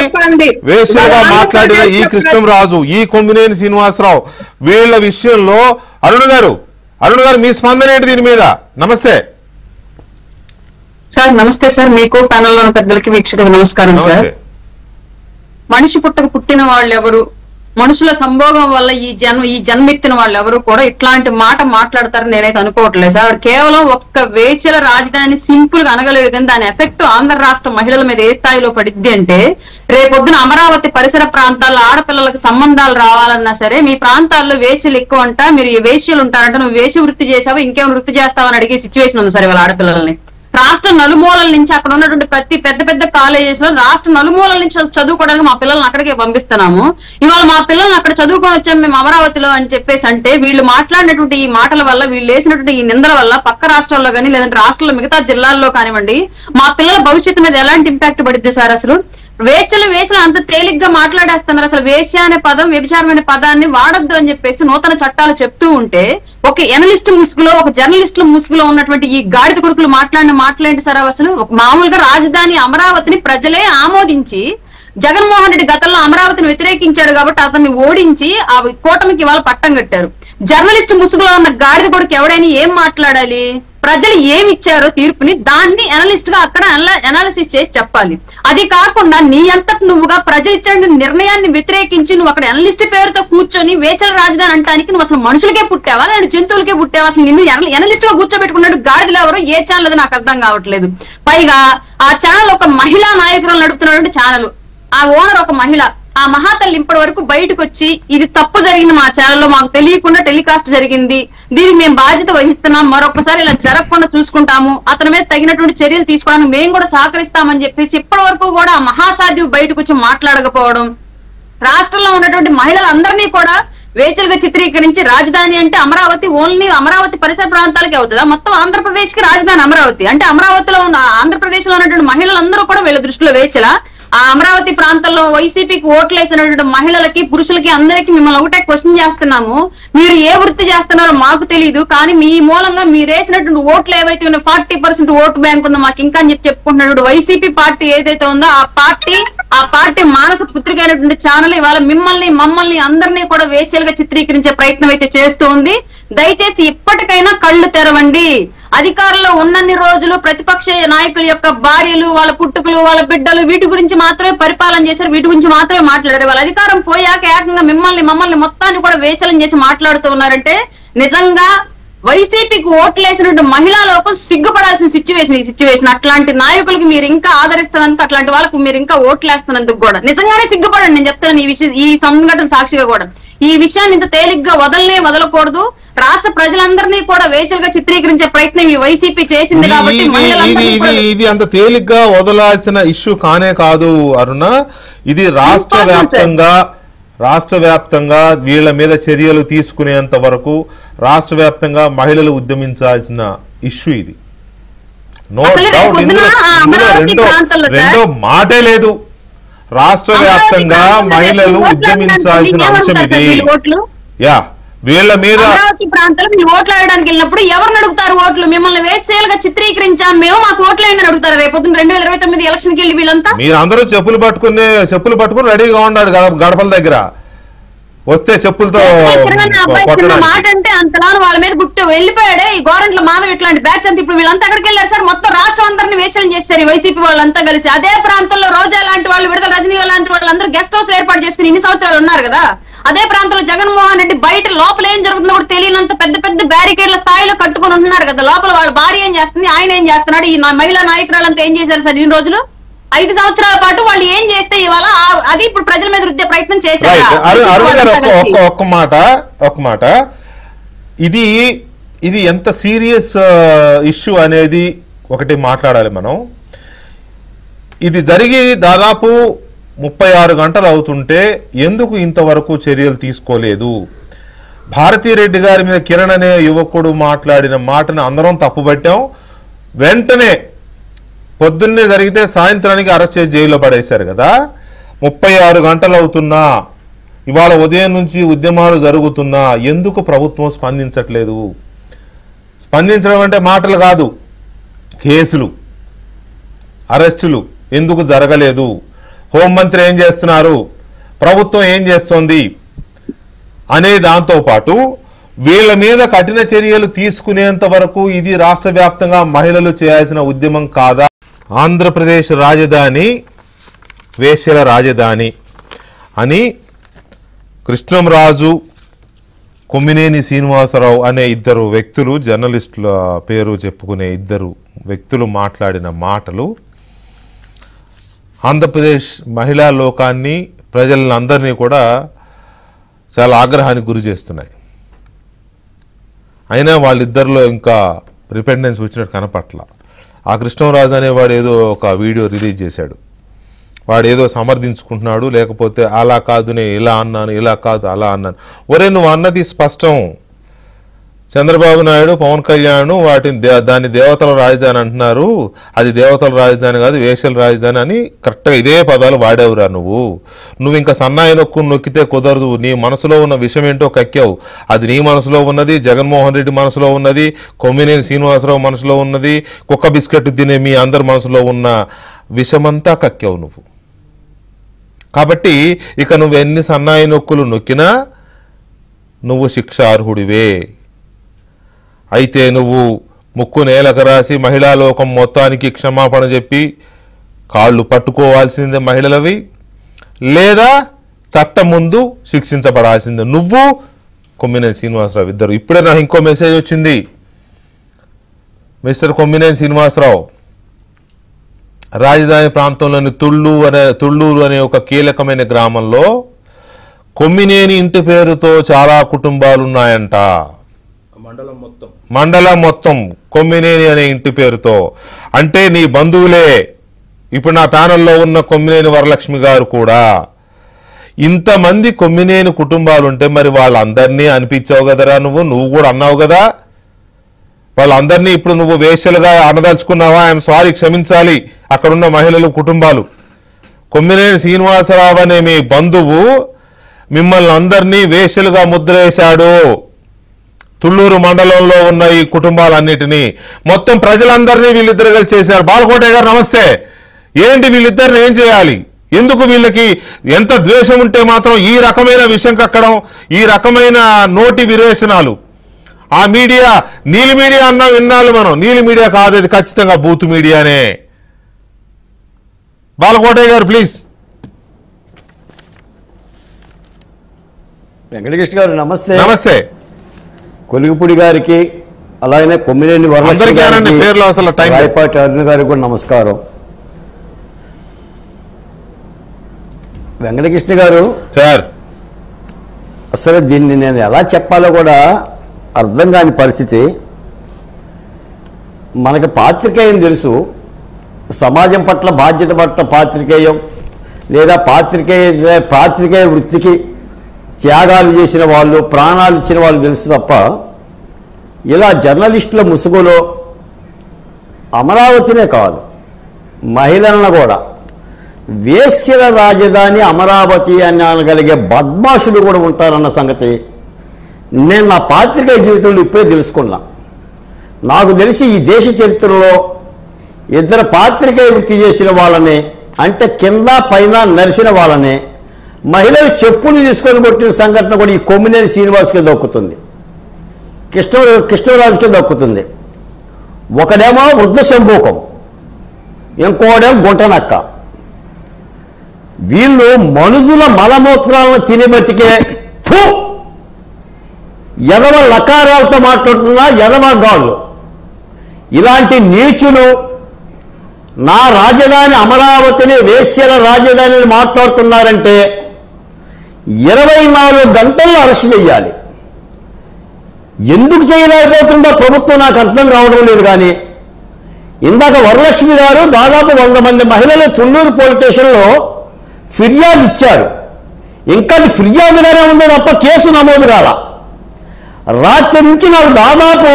[SPEAKER 1] వేశ్యగా మాట్లాడిన ఈ కృష్ణంరాజు, ఈ కొమ్మినేని శ్రీనివాసరావు వీళ్ళ విషయంలో అరుణ్ గారు మీ స్పందన ఏంటి దీని మీద? నమస్తే
[SPEAKER 2] సార్. నమస్తే సార్, మీకు ప్యానెల్లో ఉన్న పెద్దలకి వీక్షకులకు నమస్కారం సార్. మనిషి పుట్టిన వాళ్ళు ఎవరు, మనుషుల సంభోగం వల్ల ఈ జన్మెత్తిన వాళ్ళు ఎవరు కూడా ఇట్లాంటి మాట మాట్లాడతారని నేనైతే అనుకోవట్లేదు సార్. కేవలం ఒక్క వేశ్యల రాజధాని సింపుల్ గా అనగలేదు, కానీ దాని ఎఫెక్ట్ ఆంధ్ర రాష్ట్ర మహిళల మీద ఏ స్థాయిలో పడిద్ది అంటే, రేపొద్దున అమరావతి పరిసర ప్రాంతాల్లో ఆడపిల్లలకు సంబంధాలు రావాలన్నా సరే మీ ప్రాంతాల్లో వేశ్యలు ఎక్కువ అంట, మీరు ఈ వేశ్యలు ఉంటారంట, నువ్వు వేశ్య వృత్తి చేసావా ఇంకేం వృత్తి చేస్తావని అడిగే సిచ్యువేషన్ ఉంది సార్ ఇవాళ ఆడపిల్లల్ని. రాష్ట్ర నలుమూలల నుంచి అక్కడ ఉన్నటువంటి ప్రతి పెద్ద కాలేజెస్ లో రాష్ట్ర నలుమూలల నుంచి చదువుకోవడానికి మా పిల్లల్ని అక్కడికే పంపిస్తున్నాము. ఇవాళ మా పిల్లల్ని అక్కడ చదువుకొని వచ్చాము మేము అమరావతిలో అని చెప్పేసి అంటే, వీళ్ళు మాట్లాడినటువంటి ఈ మాటల వల్ల, వీళ్ళు వేసినటువంటి ఈ నిందల వల్ల పక్క రాష్ట్రాల్లో కానీ లేదంటే రాష్ట్రంలో మిగతా జిల్లాల్లో కానివ్వండి మా పిల్లల భవిష్యత్తు మీద ఎలాంటి ఇంపాక్ట్ పడుద్ది సార్? అసలు వేశ్యలు అంత తేలిగ్గా మాట్లాడేస్తున్నారు. అసలు వేశ్య అనే పదం, వ్యభిచారం అనే పదాన్ని వాడొద్దు అని చెప్పేసి నూతన చట్టాలు చెప్తూ ఉంటే, ఒక ఎనలిస్ట్ ముసుగులో, ఒక జర్నలిస్టుల ముసుగులో ఉన్నటువంటి ఈ గాడిద కొడుకులు మాట్లాడిన మాట్లాడేంటి సార్? అసలు మామూలుగా రాజధాని అమరావతిని ప్రజలే ఆమోదించి, జగన్మోహన్ రెడ్డి గతంలో అమరావతిని వ్యతిరేకించాడు కాబట్టి అతన్ని ఓడించి ఆ కూటమికి ఇవాళ పట్టం కట్టారు. జర్నలిస్ట్ ముసుగులో ఉన్న గాడిద కొడుకు ఎవడైనా ఏం మాట్లాడాలి? ప్రజలు ఏమి ఇచ్చారో తీర్పుని దాన్ని అనలిస్ట్ గా అక్కడ అనాలిసిస్ చేసి చెప్పాలి. అది కాకుండా నీ అంతటి నువ్వుగా ప్రజలు ఇచ్చిన నిర్ణయాన్ని వ్యతిరేకించి నువ్వు అక్కడ అనలిస్ట్ పేరుతో కూర్చొని వేసల రాజధాని అంటానికి నువ్వు అసలు మనుషులకే పుట్టావా లేదా జంతువులకే పుట్టావా? అసలు నిన్ను అనలిస్ట్ గా కూర్చోబెట్టుకున్నాడు గాడిదలు ఎవరో ఏ ఛానల్ అది నాకు అర్థం కావట్లేదు. పైగా ఆ ఛానల్ ఒక మహిళా నాయకురాలు నడుపుతున్నటువంటి ఛానల్, ఆ ఓనర్ ఒక మహిళ, ఆ మహాతల్లి ఇప్పటి వరకు బయటకు వచ్చి ఇది తప్పు జరిగింది, మా ఛానల్లో మాకు తెలియకుండా టెలికాస్ట్ జరిగింది, దీనికి మేము బాధ్యత వహిస్తున్నాం, మరొకసారి ఇలా జరగకుండా చూసుకుంటాము, అతని మీద తగినటువంటి చర్యలు తీసుకోవడానికి మేము కూడా సహకరిస్తామని చెప్పేసి ఇప్పటి వరకు కూడా ఆ మహాసాధ్యం బయటకు వచ్చి మాట్లాడకపోవడం, రాష్ట్రంలో ఉన్నటువంటి మహిళలందరినీ కూడా వేసలుగా చిత్రీకరించి రాజధాని అంటే అమరావతి ఓన్లీ అమరావతి పరిసర ప్రాంతాలకే అవుతుందా, మొత్తం ఆంధ్రప్రదేశ్ కి రాజధాని అమరావతి అంటే అమరావతిలో ఉన్న ఆంధ్రప్రదేశ్ లో ఉన్నటువంటి మహిళలందరూ కూడా వీళ్ళ దృష్టిలో వేసలా ఆ అమరావతి ప్రాంతంలో వైసీపీకి ఓట్లు వేసినటువంటి మహిళలకి పురుషులకి అందరికీ మిమ్మల్ని ఒకటే క్వశ్చన్ చేస్తున్నాము, మీరు ఏ వృత్తి చేస్తున్నారో మాకు తెలియదు, కానీ మీ మూలంగా మీరు వేసినటువంటి ఓట్లు ఏవైతే ఉన్నాయో 40% ఓటు బ్యాంక్ ఉందో మాకు ఇంకా అని చెప్పుకుంటున్నటువంటి వైసీపీ పార్టీ ఏదైతే ఉందో ఆ పార్టీ మానస పుత్రికైనటువంటి ఛానల్ ఇవాళ మమ్మల్ని అందరినీ కూడా వేసేలుగా చిత్రీకరించే ప్రయత్నం అయితే చేస్తూ ఉంది. దయచేసి ఇప్పటికైనా కళ్ళు తెరవండి. అధికారంలో ఉన్నన్ని రోజులు ప్రతిపక్ష నాయకుల యొక్క భార్యలు, వాళ్ళ పుట్టుకలు, వాళ్ళ బిడ్డలు వీటి గురించి మాత్రమే పరిపాలన చేశారు, వీటి గురించి మాత్రమే మాట్లాడారు. వాళ్ళ అధికారం పోయాక ఏకంగా మమ్మల్ని మొత్తాన్ని కూడా వేసలం చేసి మాట్లాడుతూ ఉన్నారంటే నిజంగా వైసీపీకి ఓట్లేసినట్టు మహిళా లోకం సిగ్గుపడాల్సిన సిచ్యువేషన్. అట్లాంటి నాయకులకి మీరు ఇంకా ఆదరిస్తున్నందుకు, అట్లాంటి వాళ్ళకు మీరు ఇంకా ఓట్లేస్తున్నందుకు కూడా నిజంగానే సిగ్గుపడండి. నేను చెప్తున్నాను ఈ సంఘటన సాక్షిగా కూడా ఈ విషయాన్ని ఇంత తేలిగ్గా వదలకూడదు. రాష్ట్ర ప్రజలందరినీ కూడా వేసలుగా చిత్రీకరించే ప్రయత్నం ఈ వైసీపీ చేసింది కాబట్టి
[SPEAKER 1] ఇది అంత తేలిగ్గా వదలాల్సిన ఇష్యూ కానే కాదు అరుణ. ఇది రాష్ట్ర వ్యాప్తంగా వీళ్ళ మీద చర్యలు తీసుకునేంత వరకు రాష్ట్ర వ్యాప్తంగా మహిళలు ఉద్యమించాల్సిన ఇష్యూ ఇది. No doubt. రెండో మాటే లేదు. రాష్ట్ర వ్యాప్తంగా మహిళలు ఉద్యమించాల్సిన అంశం ఇది. యా, వీళ్ళ మీద
[SPEAKER 2] అమరావతి ప్రాంతంలో మీరు ఓట్లు వేయడానికి వెళ్ళినప్పుడు ఎవరిని అడుగుతారు? ఓట్లు మిమ్మల్ని వేసేలుగా చిత్రీకరించాం మేము, మాకు ఓట్లు వేయని అడుగుతారు. రేపు 2029 ఎలక్షన్ కి వెళ్ళి వీళ్ళంతా
[SPEAKER 1] మీరు అందరూ చెప్పులు పట్టుకుని రెడీగా ఉన్నాడు గడపల దగ్గర వస్తే చెప్పులతో
[SPEAKER 2] మాట అంటే అంతలా వాళ్ళ మీద గుట్టు వెళ్ళిపోయాడే ఈ గోరంట్ల మాధవ్ ఇట్లాంటి బ్యాచ్ అంతా. ఇప్పుడు వీళ్ళంతా ఎక్కడికి వెళ్ళారు సార్? మొత్తం రాష్ట్రం అందరినీ వేషం చేశారు వైసీపీ వాళ్ళంతా కలిసి. అదే ప్రాంతంలో రోజా లాంటి వాళ్ళు, విడుదల రజనీ లాంటి వాళ్ళందరూ గెస్ట్ హౌస్ ఏర్పాటు చేసుకుని ఇన్ని సంవత్సరాలు ఉన్నారు కదా. అదే ప్రాంతంలో జగన్మోహన్ రెడ్డి బయట లోపల ఏం జరుగుతుందో కూడా తెలియనంత పెద్ద పెద్ద బ్యారికేడ్ల స్థాయిలో కట్టుకుని ఉంటున్నారు కదా. లోపల వాళ్ళ భార్య ఏం చేస్తుంది, ఆయన ఏం చేస్తున్నాడు, ఈ మహిళా నాయకురాలంతా ఏం చేశారు సార్ ఇన్ని రోజులు? 5 సంవత్సరాల పాటు వాళ్ళు ఏం చేస్తే ఇవాళ అది ఇప్పుడు ప్రజల మీద రుద్దే ప్రయత్నం చేశారు.
[SPEAKER 1] ఒక మాట ఇది ఎంత సీరియస్ ఇష్యూ అనేది ఒకటి మాట్లాడాలి మనం. ఇది జరిగి దాదాపు 36 గంటలు అవుతుంటే ఎందుకు ఇంతవరకు చర్యలు తీసుకోలేదు? భారతీరెడ్డి గారి మీద కిరణ్ అనే యువకుడు మాట్లాడిన మాటను అందరం తప్పుపట్టాం. వెంటనే పొద్దున్నే జరిగితే సాయంత్రానికి అరెస్ట్ చేసి జైల్లో పడేశారు కదా. 36 గంటలు అవుతున్నా, ఇవాళ ఉదయం నుంచి ఉద్యమాలు జరుగుతున్నా ఎందుకు ప్రభుత్వం స్పందించట్లేదు? స్పందించడం అంటే మాటలు కాదు, కేసులు, అరెస్టులు ఎందుకు జరగలేదు? హోంమంత్రి ఏం చేస్తున్నారు, ప్రభుత్వం ఏం చేస్తోంది అనే దాంతో పాటు వీళ్ళ మీద కఠిన చర్యలు తీసుకునేంత వరకు ఇది రాష్ట్ర వ్యాప్తంగా మహిళలు చేయాల్సిన ఉద్యమం కాదా? ఆంధ్రప్రదేశ్ రాజధాని వేశ్యల రాజధాని అని కృష్ణంరాజు, కొమ్మినేని శ్రీనివాసరావు అనే ఇద్దరు వ్యక్తులు, జర్నలిస్టుల పేరు చెప్పుకునే ఇద్దరు వ్యక్తులు మాట్లాడిన మాటలు ఆంధ్రప్రదేశ్ మహిళా లోకాన్ని, ప్రజలందరినీ కూడా చాలా ఆగ్రహానికి గురి చేస్తున్నాయి. అయినా వాళ్ళిద్దరిలో ఇంకా రిపెండెన్స్ వచ్చినట్టు కనపట్ల. ఆ కృష్ణంరాజు అనేవాడు ఏదో ఒక వీడియో రిలీజ్ చేశాడు. వాడు ఏదో సమర్థించుకుంటున్నాడు, లేకపోతే అలా కాదు నేను ఇలా అన్నాను, ఇలా కాదు అలా అన్నాను. ఒరే నువ్వు అన్నది స్పష్టం. చంద్రబాబు నాయుడు, పవన్ కళ్యాణ్ దాన్ని దేవతల రాజధాని అంటున్నారు, అది దేవతల రాజధాని కాదు వేశ్యల రాజధాని అని కరెక్ట్గా ఇదే పదాలు వాడేవురా నువ్వు ఇంకా సన్నాయి నొక్కితే కుదరదు. నీ మనసులో ఉన్న విషయం ఏంటో కక్కావు. అది నీ మనసులో ఉన్నది, జగన్మోహన్ రెడ్డి మనసులో ఉన్నది, కొమ్మినేని శ్రీనివాసరావు మనసులో ఉన్నది, కుక్క బిస్కెట్ తినే మీ అందరి మనసులో ఉన్న విషమంతా కక్కావు నువ్వు. కాబట్టి ఇక నువ్వు ఎన్ని సన్నాయి నొక్కులు నొక్కినా నువ్వు శిక్షార్హుడివే. అయితే నువ్వు ముక్కు నేలకు రాసి మహిళా లోకం మొత్తానికి క్షమాపణ చెప్పి కాళ్ళు పట్టుకోవాల్సిందే మహిళలవి, లేదా చట్టం ముందు శిక్షించబడాల్సిందే నువ్వు, కొమ్మినేని శ్రీనివాసరావు ఇద్దరు. ఇప్పుడే నాకు ఇంకో మెసేజ్ వచ్చింది. మిస్టర్ కొమ్మినేని శ్రీనివాసరావు, రాజధాని ప్రాంతంలోని తుళ్ళూరు అనే ఒక కీలకమైన గ్రామంలో కొమ్మినేని ఇంటి పేరుతో చాలా కుటుంబాలు ఉన్నాయంట. మండలం మొత్తం కొమ్మినేని అనే ఇంటి పేరుతో. అంటే నీ బంధువులే. ఇప్పుడు నా ప్యానెల్లో ఉన్న కొమ్మినేని వరలక్ష్మి గారు కూడా. ఇంతమంది కొమ్మినేని కుటుంబాలు ఉంటే మరి వాళ్ళందరినీ అనిపించావు కదరా నువ్వు కూడా అన్నావు కదా. వాళ్ళందరినీ ఇప్పుడు నువ్వు వేశ్యలుగా అనదలుచుకున్నావా? ఐఎమ్ సారీ, క్షమించాలి అక్కడున్న మహిళలు కుటుంబాలు. కొమ్మినేని శ్రీనివాసరావు అనే మీ బంధువు మిమ్మల్ని అందరినీ వేశ్యలుగా ముద్రేశాడు. తుళ్ళూరు మండలంలో ఉన్న ఈ కుటుంబాలన్నిటినీ మొత్తం ప్రజలందరినీ వీళ్ళిద్దరు కలిసి చేశారు. బాలకోటయ్య గారు నమస్తే. ఏంటి వీళ్ళిద్దరిని ఏం చేయాలి? ఎందుకు వీళ్ళకి ఎంత ద్వేషం ఉంటే మాత్రం ఈ రకమైన విషయం కక్కడం, ఈ రకమైన నోటి విరేచనాలు? ఆ మీడియా నీలి మీడియా అన్నా విన్నాళ్ళు మనం. నీలి మీడియా కాదు, అది ఖచ్చితంగా బూత్ మీడియానే. బాలకోటయ్య గారు ప్లీజ్.
[SPEAKER 4] వెంకటకృష్ణ గారు నమస్తే.
[SPEAKER 1] నమస్తే.
[SPEAKER 4] కొలిగిపూడి గారికి అలాగనే కొమ్మినేని రాయపాటి అరుణ్ గారికి కూడా నమస్కారం. వెంకటకృష్ణ గారు
[SPEAKER 1] సార్,
[SPEAKER 4] అసలు దీన్ని నేను ఎలా చెప్పాలో కూడా అర్థం కాని పరిస్థితి. మనకి పాత్రికేయం తెలుసు, సమాజం పట్ల బాధ్యత పట్ల పాత్రికేయం, లేదా పాత్రికేయ వృత్తికి త్యాగాలు చేసిన వాళ్ళు, ప్రాణాలు ఇచ్చిన వాళ్ళు తెలుసు తప్ప ఇలా జర్నలిస్టుల ముసుగులో అమరావతినే కాదు మహిళలను కూడా వేశ్యల రాజధాని అమరావతి అని అనగలిగే బద్మాషులు కూడా ఉంటారన్న సంగతి నేను నా పాత్రికేయ జీవితంలో ఇప్పుడే తెలుసుకున్నా. నాకు తెలిసి ఈ దేశ చరిత్రలో ఇద్దరు పాత్రికేయ వృత్తి చేసిన వాళ్ళని, అంటే కింద పైన నరిసిన వాళ్ళని మహిళలు చెప్పులు తీసుకొని కొట్టిన సంఘటన కూడా ఈ కొమ్మినేని శ్రీనివాస్కే దక్కుతుంది, కృష్ణరాజుకే దక్కుతుంది. ఒకడేమో వృద్ధ శంభూకం, ఇంకోడేమో గుంటనక్క. వీళ్ళు మనుషుల మలమూత్రాలను తిని బతికే ఎదవ లకారాలతో మాట్లాడుతున్నా ఎదవ గాళ్ళు. ఇలాంటి నీచులు నా రాజధాని అమరావతిని వేశ్యల రాజధానిని మాట్లాడుతున్నారంటే 24 గంటల్లో అరెస్ట్ చేయాలి. ఎందుకు చేయలేకపోతుందో ప్రభుత్వం నాకు అర్థం కావడం లేదు. కానీ ఇందాక వరలక్ష్మి గారు దాదాపు 100 మంది మహిళలు తుళ్ళూరు పోలీస్ స్టేషన్లో ఫిర్యాదు ఇచ్చారు. ఇంకా అది ఫిర్యాదుగానే ఉందో తప్ప కేసు నమోదు కాల. రాత్రి నుంచి నాకు దాదాపు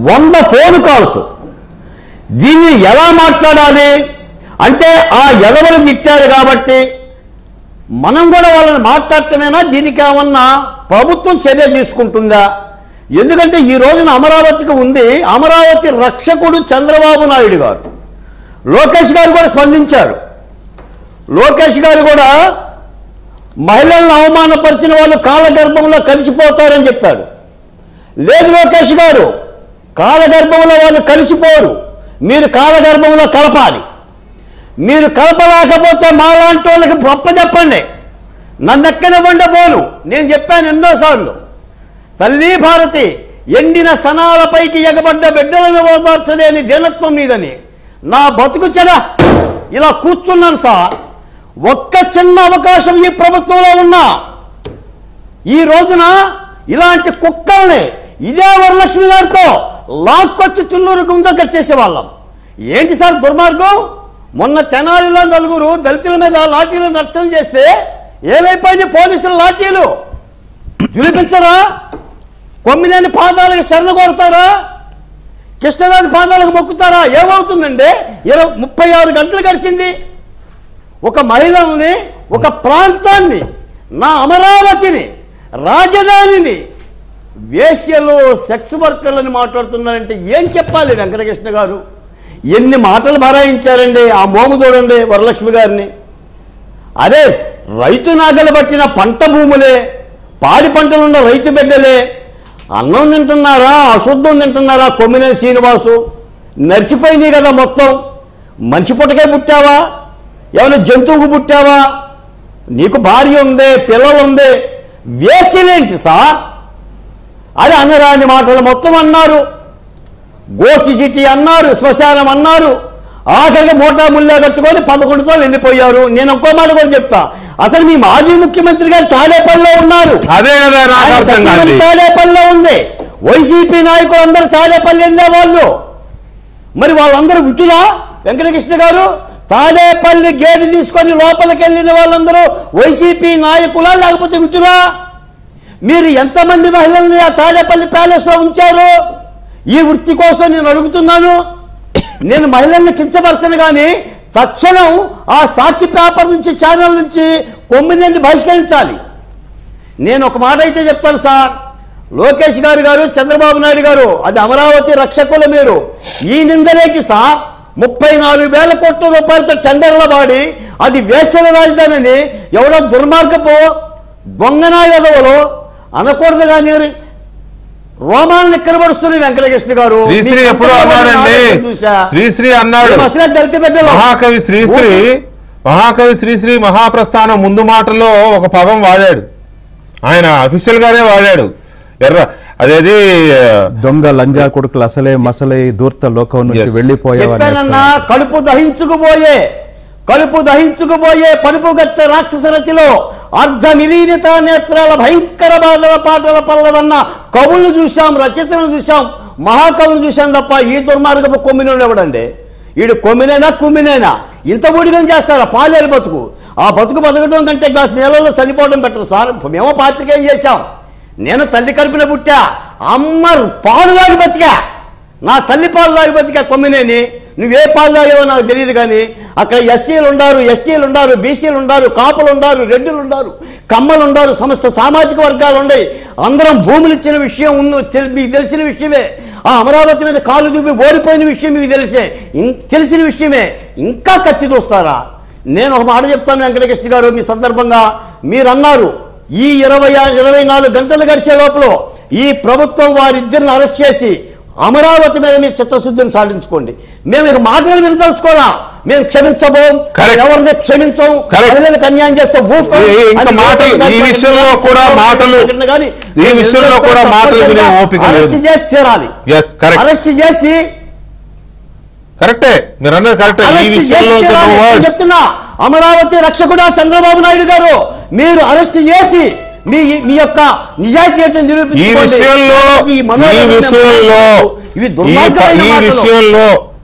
[SPEAKER 4] 100 ఫోన్ కాల్స్. దీన్ని ఎలా మాట్లాడాలి అంటే ఆ ఎదవలు తిట్టారు కాబట్టి మనం కూడా వాళ్ళని మాట్లాడటమేనా? దీనికి ఏమన్నా ప్రభుత్వం చర్య తీసుకుంటుందా? ఎందుకంటే ఈ రోజున అమరావతికి ఉంది అమరావతి రక్షకుడు చంద్రబాబు నాయుడు గారు. లోకేష్ గారు కూడా స్పందించారు. లోకేష్ గారు కూడా మహిళలను అవమానపరిచిన వాళ్ళు కాలగర్భంలో కలిసిపోతారని చెప్పాడు. లేదు లోకేష్ గారు, కాలగర్భంలో వాళ్ళు కలిసిపోరు, మీరు కాలగర్భంలో కలపాలి. మీరు కలపలేకపోతే మాలాంటి వాళ్ళకి చెప్పండి, నన్ను ఎక్కనివ్వండి పోను. నేను చెప్పాను ఎన్నోసార్లు, తల్లి భారతి ఎండిన స్తనాలపైకి ఎగబడ్డ బిడ్డలను ఓదార్చలేని దీనత్వం మీదని నా బతుకు చెడ ఇలా కూర్చున్నాను సార్. ఒక్క చిన్న అవకాశం ఈ ప్రభుత్వంలో ఉన్నా ఈ రోజున ఇలాంటి కుక్కల్ని ఇదే వరలక్ష్మి గారితో లాక్కొచ్చి తుళ్ళూరు గుంజ కట్టేసేవాళ్ళం. ఏంటి సార్ దుర్మార్గం? మొన్న తెనాలిలో 4 దళితుల మీద లాఠీలు నష్టం చేస్తే ఏమైపోయింది? పోలీసుల లాఠీలు చూపించరా? కొమ్మినేని పాదాలకు శరణ కొడతారా? కృష్ణరాజు పాదాలకు మొక్కుతారా? ఏమవుతుందండి? 36 గంటలు గడిచింది. ఒక మహిళల్ని, ఒక ప్రాంతాన్ని, నా అమరావతిని, రాజధానిని వేశ్యలు, సెక్స్ వర్కర్లని మాట్లాడుతున్నారంటే ఏం చెప్పాలి వెంకటకృష్ణ గారు? ఎన్ని మాటలు భరాయించారండి. ఆ మోము చూడండి వరలక్ష్మి గారిని. అదే రైతు నాగలు పట్టిన పంట భూములే, పాడి పంటలున్న రైతు బిడ్డలే అన్నం తింటున్నారా, అశుద్ధం తింటున్నారా? కొమ్మినేని శ్రీనివాసు నరిసిపోయింది కదా మొత్తం. మనిషి పుట్టకే పుట్టావా? ఏమైనా జంతువుకు పుట్టావా? నీకు భార్య ఉంది, పిల్లలు ఉంది, వేసిలేంటి సార్? అది అనరాని మాటలు మొత్తం అన్నారు. గోష్ఠి సిటీ అన్నారు, శ్మశానం అన్నారు, ఆఖరికి మోటా ముల్లా కట్టుకొని 11తో వెళ్ళిపోయారు. నేను ఇంకో మాట కూడా చెప్తా, అసలు మీ మాజీ ముఖ్యమంత్రి గారు తాడేపల్లిలో ఉన్నారు.
[SPEAKER 1] అదే కదా నాకు అర్థం కాదు.
[SPEAKER 4] తాడేపల్లిలో ఉంది. వైసీపీ నాయకులు అందరూ తాడేపల్లి వెళ్ళే వాళ్ళు. మరి వాళ్ళందరూ విటులా? వెంకటకృష్ణ గారు, తాడేపల్లి గేటు తీసుకొని లోపలికి వెళ్ళిన వాళ్ళందరూ వైసీపీ నాయకులా లేకపోతే విటులా? మీరు ఎంతమంది మహిళల్ని ఆ తాడేపల్లి ప్యాలెస్ లో ఉంచారు? ఈ వృత్తి కోసం నేను అడుగుతున్నాను. నేను మహిళల్ని కించపరచను కానీ తక్షణం ఆ సాక్షి పేపర్ నుంచి, ఛానల్ నుంచి కొమ్మినేని బహిష్కరించాలి. నేను ఒక మాట అయితే చెప్తాను సార్, లోకేష్ గారు చంద్రబాబు నాయుడు గారు, అది అమరావతి రక్షకులు మీరు. ఈ నిందలేకి సార్ 34,000 కోట్ల రూపాయలతో టెండర్ల వాడి అది వేసల రాజధానిని ఎవడో దుర్మార్గపు దొంగనాయదవులు అనకూడదు కానీ రోమాన్ని ఎక్కడబడుస్తుంది వెంకటకృష్ణ గారు.
[SPEAKER 1] శ్రీశ్రీ ఎప్పుడు అన్నాడండి, శ్రీశ్రీ అన్నాడు, మహాకవి శ్రీశ్రీ మహాప్రస్థానం ముందు మాటలో ఒక పదం వాడాడు, ఆయన అఫీషియల్ గానే వాడాడు. అదేది
[SPEAKER 5] దొంగ లంజా కొడుకులు అసలే మసలే దూర్త లోకం నుంచి వెళ్ళిపోయావన్నా.
[SPEAKER 4] కడుపు దహించుకుపోయే పడుపుగత్త రాక్షసరతిలో అర్ధ నిలీనిత నేత్రాల భయంకర బాధల పాటల పల్లవన్న కవులను చూశాం, రచయితలను చూశాం, మహాకవులు చూశాం తప్ప ఈ దుర్మార్గపు కొమ్మినోడు ఎవడండి? వీడు కొమ్మినైనా కుమ్మినైనా ఇంత ఊడిగం చేస్తారా? పాలేరు బతుకు. ఆ బతుకు బతకడం కంటే గ్లాస్ నీళ్ళలో చనిపోవడం బెటర్ సార్. మేము పాత్రికేయం చేశాం. నేను తల్లి కడుపున పుట్టా, అమ్మ పాలు దాగి బతికా, నా తల్లి పాలు దాగి బతికా కొమ్మినేని. నువ్వే పాలు తాగేవో నాకు తెలియదు కానీ అక్కడ ఎస్సీలు ఉండారు, ఎస్టీలు ఉండారు, బీసీలు ఉండారు, కాపులు ఉండారు, రెడ్డిలు ఉండారు, కమ్మలు ఉండారు, సమస్త సామాజిక వర్గాలు ఉన్నాయి. అందరం భూములు ఇచ్చిన విషయం మీకు తెలిసిన విషయమే. ఆ అమరావతి మీద కాలు దూపి ఓడిపోయిన విషయం మీకు తెలిసిన విషయమే. ఇంకా కత్తి దూస్తారా? నేను ఒక మాట చెప్తాను వెంకటకృష్ణ గారు, మీ సందర్భంగా మీరు అన్నారు ఈ 24 గంటలు గడిచే లోపల ఈ ప్రభుత్వం వారిద్దరిని అరెస్ట్ చేసి అమరావతి మీద మీ చిత్తశుద్ధిని సాధించుకోండి. మేము ఇక మాటలు వినదలుచుకోరా, మేము క్షమించబోం, ఎవరిని క్షమించం, అన్యాయం చేస్తాం. అరెస్ట్ చేసి తీరాలి. అరెస్ట్ చేసి
[SPEAKER 1] కరెక్టే మీరు అన్నది కరెక్టే.
[SPEAKER 4] చెప్తున్నా, అమరావతి రక్షకుడా చంద్రబాబు నాయుడు గారు, మీరు అరెస్ట్ చేసి మీ యొక్క నిజాయితీ
[SPEAKER 1] ఈ విషయంలో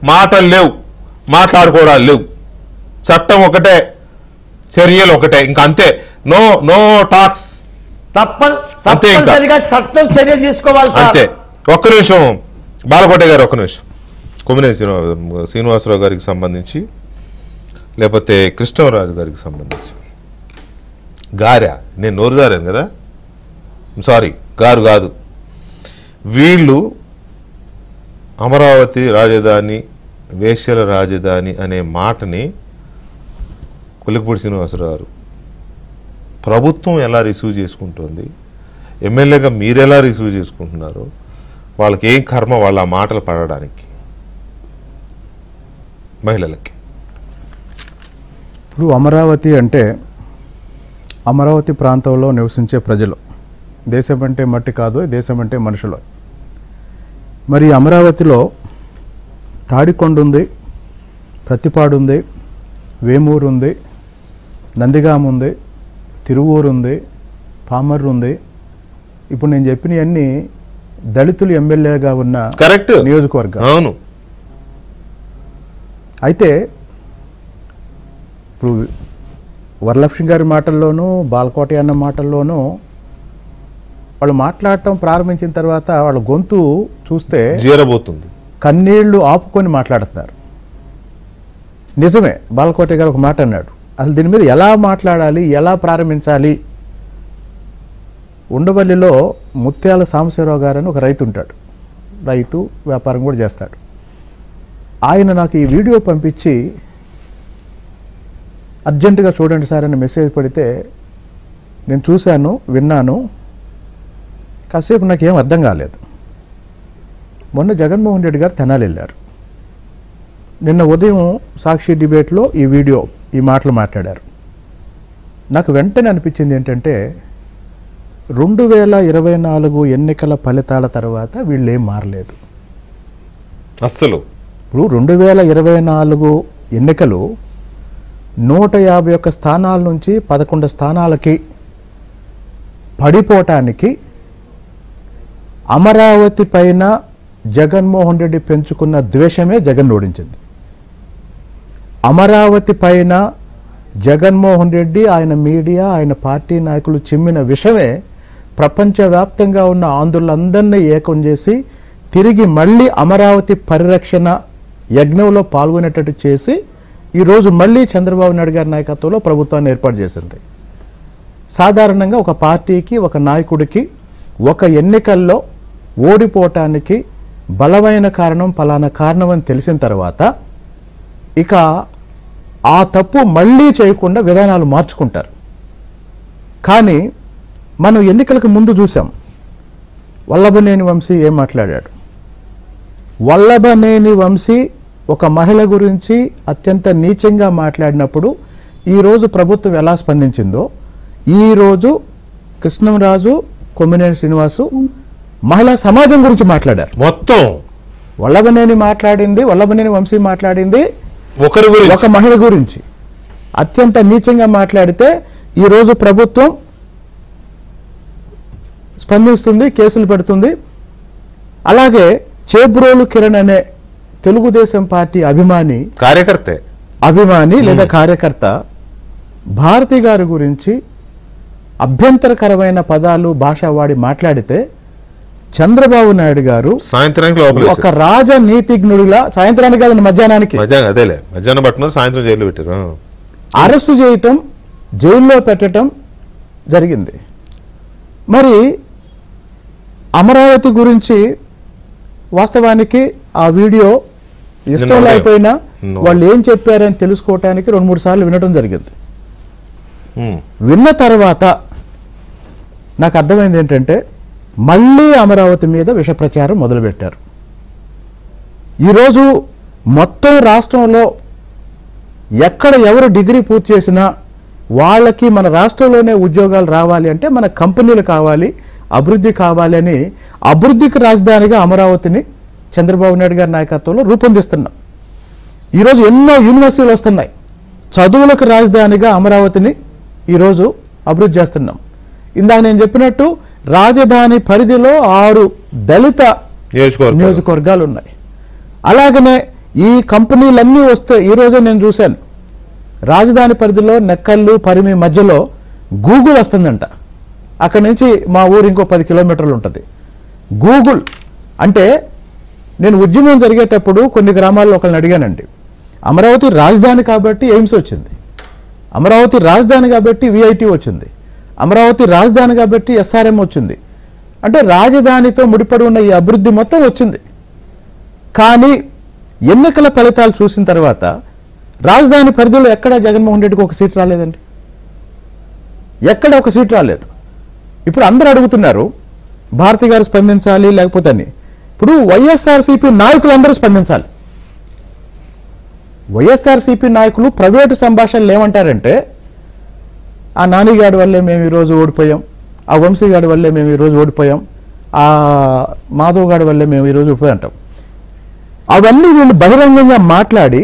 [SPEAKER 1] మాటలు లేవు, మాట్లాడుకోవడాలు లేవు. చట్టం ఒకటే, చర్యలు ఒకటే, ఇంకా అంతే. No talks.
[SPEAKER 4] తప్పనిసరిగా చట్టం చర్య తీసుకోవాలి
[SPEAKER 1] అంతే. ఒక్క నిమిషం బాలకోట గారు, ఒక్క నిమిషం. కొమ్మినేని శ్రీనివాసరావు గారికి సంబంధించి లేకపోతే కృష్ణరాజు గారికి సంబంధించి గారా, నేను నోరు జారాను కదా, సారీ గారు కాదు, వీళ్ళు అమరావతి రాజధాని, వేశ్యల రాజధాని అనే మాటని కొలికపూడి శ్రీనివాసరావు గారు ప్రభుత్వం ఎలా రిసీవ్ చేసుకుంటుంది, ఎమ్మెల్యేగా మీరెలా రిసీవ్ చేసుకుంటున్నారు, వాళ్ళకి ఏం కర్మ వాళ్ళ మాటలు పడడానికి మహిళలకి?
[SPEAKER 5] ఇప్పుడు అమరావతి అంటే అమరావతి ప్రాంతంలో నివసించే ప్రజలు. దేశం అంటే మట్టి కాదు, దేశం అంటే మనుషులు. మరి అమరావతిలో తాడికొండ ఉంది, ప్రతిపాడు ఉంది, వేమూరు ఉంది, నందిగామ ఉంది, తిరువూరు ఉంది, పామర్రు ఉంది. ఇప్పుడు నేను చెప్పినవన్నీ దళితులు ఎమ్మెల్యేగా ఉన్న నియోజకవర్గం.
[SPEAKER 1] అవును.
[SPEAKER 5] అయితే ఇప్పుడు వరలక్ష్మి గారి మాటల్లోనూ బాలకోట అన్న మాటల్లోనూ వాళ్ళు మాట్లాడటం ప్రారంభించిన తర్వాత వాళ్ళ గొంతు చూస్తే
[SPEAKER 1] జీరబోతుంది,
[SPEAKER 5] కన్నీళ్లు ఆపుకొని మాట్లాడుతున్నారు. నిజమే, బాలకోట గారు ఒక మాట అన్నాడు, అసలు దీని మీద ఎలా మాట్లాడాలి, ఎలా ప్రారంభించాలి. ఉండవల్లిలో ముత్యాల సాంబశివరావు గారు అని ఒక రైతు ఉంటాడు, రైతు వ్యాపారం కూడా చేస్తాడు. ఆయన నాకు ఈ వీడియో పంపించి అర్జెంటుగా చూడండి సార్ అని మెసేజ్ పడితే నేను చూశాను, విన్నాను. కాసేపు నాకేం అర్థం కాలేదు. మొన్న జగన్మోహన్ రెడ్డి గారు తెనాలి వెళ్ళారు. నిన్న ఉదయం సాక్షి డిబేట్లో ఈ మాటలు మాట్లాడారు. నాకు వెంటనే అనిపించింది ఏంటంటే 2024 ఎన్నికల ఫలితాల తర్వాత వీళ్ళు ఏం మారలేదు.
[SPEAKER 1] అస్సలు
[SPEAKER 5] ఇప్పుడు 2024 ఎన్నికలు 151 స్థానాల నుంచి 11 స్థానాలకి పడిపోవటానికి అమరావతి పైన జగన్మోహన్ రెడ్డి పెంచుకున్న ద్వేషమే జగన్ ఓడించింది. అమరావతి పైన జగన్మోహన్ రెడ్డి, ఆయన మీడియా, ఆయన పార్టీ నాయకులు చిమ్మిన విషమే ప్రపంచవ్యాప్తంగా ఉన్న ఆంధ్రులందరినీ ఏకం చేసి తిరిగి మళ్ళీ అమరావతి పరిరక్షణ యజ్ఞంలో పాల్గొనేటట్టు చేసి ఈరోజు మళ్ళీ చంద్రబాబు నాయుడు గారి నాయకత్వంలో ప్రభుత్వాన్ని ఏర్పాటు చేసింది. సాధారణంగా ఒక పార్టీకి, ఒక నాయకుడికి ఒక ఎన్నికల్లో ఓడిపోవటానికి బలమైన కారణం ఫలానా కారణం అని తెలిసిన తర్వాత ఇక ఆ తప్పు మళ్ళీ చేయకుండా విధానాలు మార్చుకుంటారు. కానీ మనం ఎన్నికలకు ముందు చూసాం వల్లభనేని వంశీ ఏం మాట్లాడాడు. వల్లభనేని వంశీ ఒక మహిళ గురించి అత్యంత నీచంగా మాట్లాడినప్పుడు ఈరోజు ప్రభుత్వం ఎలా స్పందించిందో, ఈరోజు కృష్ణంరాజు, కొమ్మినేని శ్రీనివాసు మహిళా సమాజం గురించి మాట్లాడారు.
[SPEAKER 1] మొత్తం
[SPEAKER 5] వల్లభనేని వంశీ మాట్లాడింది
[SPEAKER 1] ఒకరి గురించి,
[SPEAKER 5] ఒక మహిళ గురించి అత్యంత నీచంగా మాట్లాడితే ఈరోజు ప్రభుత్వం స్పందిస్తుంది, కేసులు పెడుతుంది. అలాగే చేబ్రోలు కిరణ్ అనే తెలుగుదేశం పార్టీ అభిమాని లేదా కార్యకర్త భారతి గారి గురించి అభ్యంతరకరమైన పదాలు, భాష వాడి మాట్లాడితే చంద్రబాబు నాయుడు గారు
[SPEAKER 1] సాయంత్రానికి
[SPEAKER 5] ఒక రాజనీతిజ్ఞుడిలా, సాయంత్రానికి కాదండి మధ్యాహ్నానికి,
[SPEAKER 1] మధ్యాహ్నం పట్టిన సాయంత్రం జైలు పెట్టారు,
[SPEAKER 5] అరెస్ట్ చేయటం, జైల్లో పెట్టడం జరిగింది. మరి అమరావతి గురించి వాస్తవానికి ఆ వీడియో ఇష్టం లేకపోయినా వాళ్ళు ఏం చెప్పారని తెలుసుకోవటానికి 2-3 సార్లు వినడం జరిగింది. విన్న తర్వాత నాకు అర్థమైంది ఏంటంటే మళ్ళీ అమరావతి మీద విష ప్రచారం మొదలుపెట్టారు. ఈరోజు మొత్తం రాష్ట్రంలో ఎక్కడ ఎవరు డిగ్రీ పూర్తి చేసినా వాళ్ళకి మన రాష్ట్రంలోనే ఉద్యోగాలు రావాలి అంటే మన కంపెనీలు కావాలి, అభివృద్ధి కావాలి అని అభివృద్ధికి రాజధానిగా అమరావతిని చంద్రబాబు నాయుడు గారి నాయకత్వంలో రూపొందిస్తున్నాం. ఈరోజు ఎన్నో యూనివర్సిటీలు వస్తున్నాయి. చదువులకు రాజధానిగా అమరావతిని ఈరోజు అభివృద్ధి చేస్తున్నాం. ఇందాక నేను చెప్పినట్టు రాజధాని పరిధిలో 6 దళిత నియోజకవర్గాలు ఉన్నాయి. అలాగనే ఈ కంపెనీలన్నీ వస్తే ఈరోజు నేను చూశాను రాజధాని పరిధిలో నెక్కల్లు, పరిమి మధ్యలో గూగుల్ వస్తుందంట. అక్కడి నుంచి మా ఊరు ఇంకో 10 కిలోమీటర్లు ఉంటుంది. గూగుల్ అంటే నేను ఉద్యమం జరిగేటప్పుడు కొన్ని గ్రామాల్లో ఒకరిని అడిగానండి, అమరావతి రాజధాని కాబట్టి ఎయిమ్స్ వచ్చింది, అమరావతి రాజధాని కాబట్టి విఐటి వచ్చింది, అమరావతి రాజధాని కాబట్టి ఎస్ఆర్ఎం వచ్చింది, అంటే రాజధానితో ముడిపడి ఉన్న ఈ అభివృద్ధి మొత్తం వచ్చింది. కానీ ఎన్నికల ఫలితాలు చూసిన తర్వాత రాజధాని పరిధిలో ఎక్కడ జగన్మోహన్ రెడ్డికి ఒక సీట్ రాలేదండి, ఎక్కడ ఒక సీట్ రాలేదు. ఇప్పుడు అందరూ అడుగుతున్నారు భారతి గారు స్పందించాలి లేకపోతే అని. ఇప్పుడు వైఎస్ఆర్సీపీ నాయకులందరూ స్పందించాలి. వైఎస్ఆర్సీపీ నాయకులు ప్రైవేటు సంభాషణలు ఏమంటారంటే ఆ నానిగాడి వల్లే మేము ఈరోజు ఓడిపోయాం, ఆ వంశీగాడి వల్లే మేము ఈరోజు ఓడిపోయాం, ఆ మాధవ్ గాడి వల్లే మేము ఈరోజు ఓడిపోయాం అంటాం. అవన్నీ వీళ్ళు బహిరంగంగా మాట్లాడి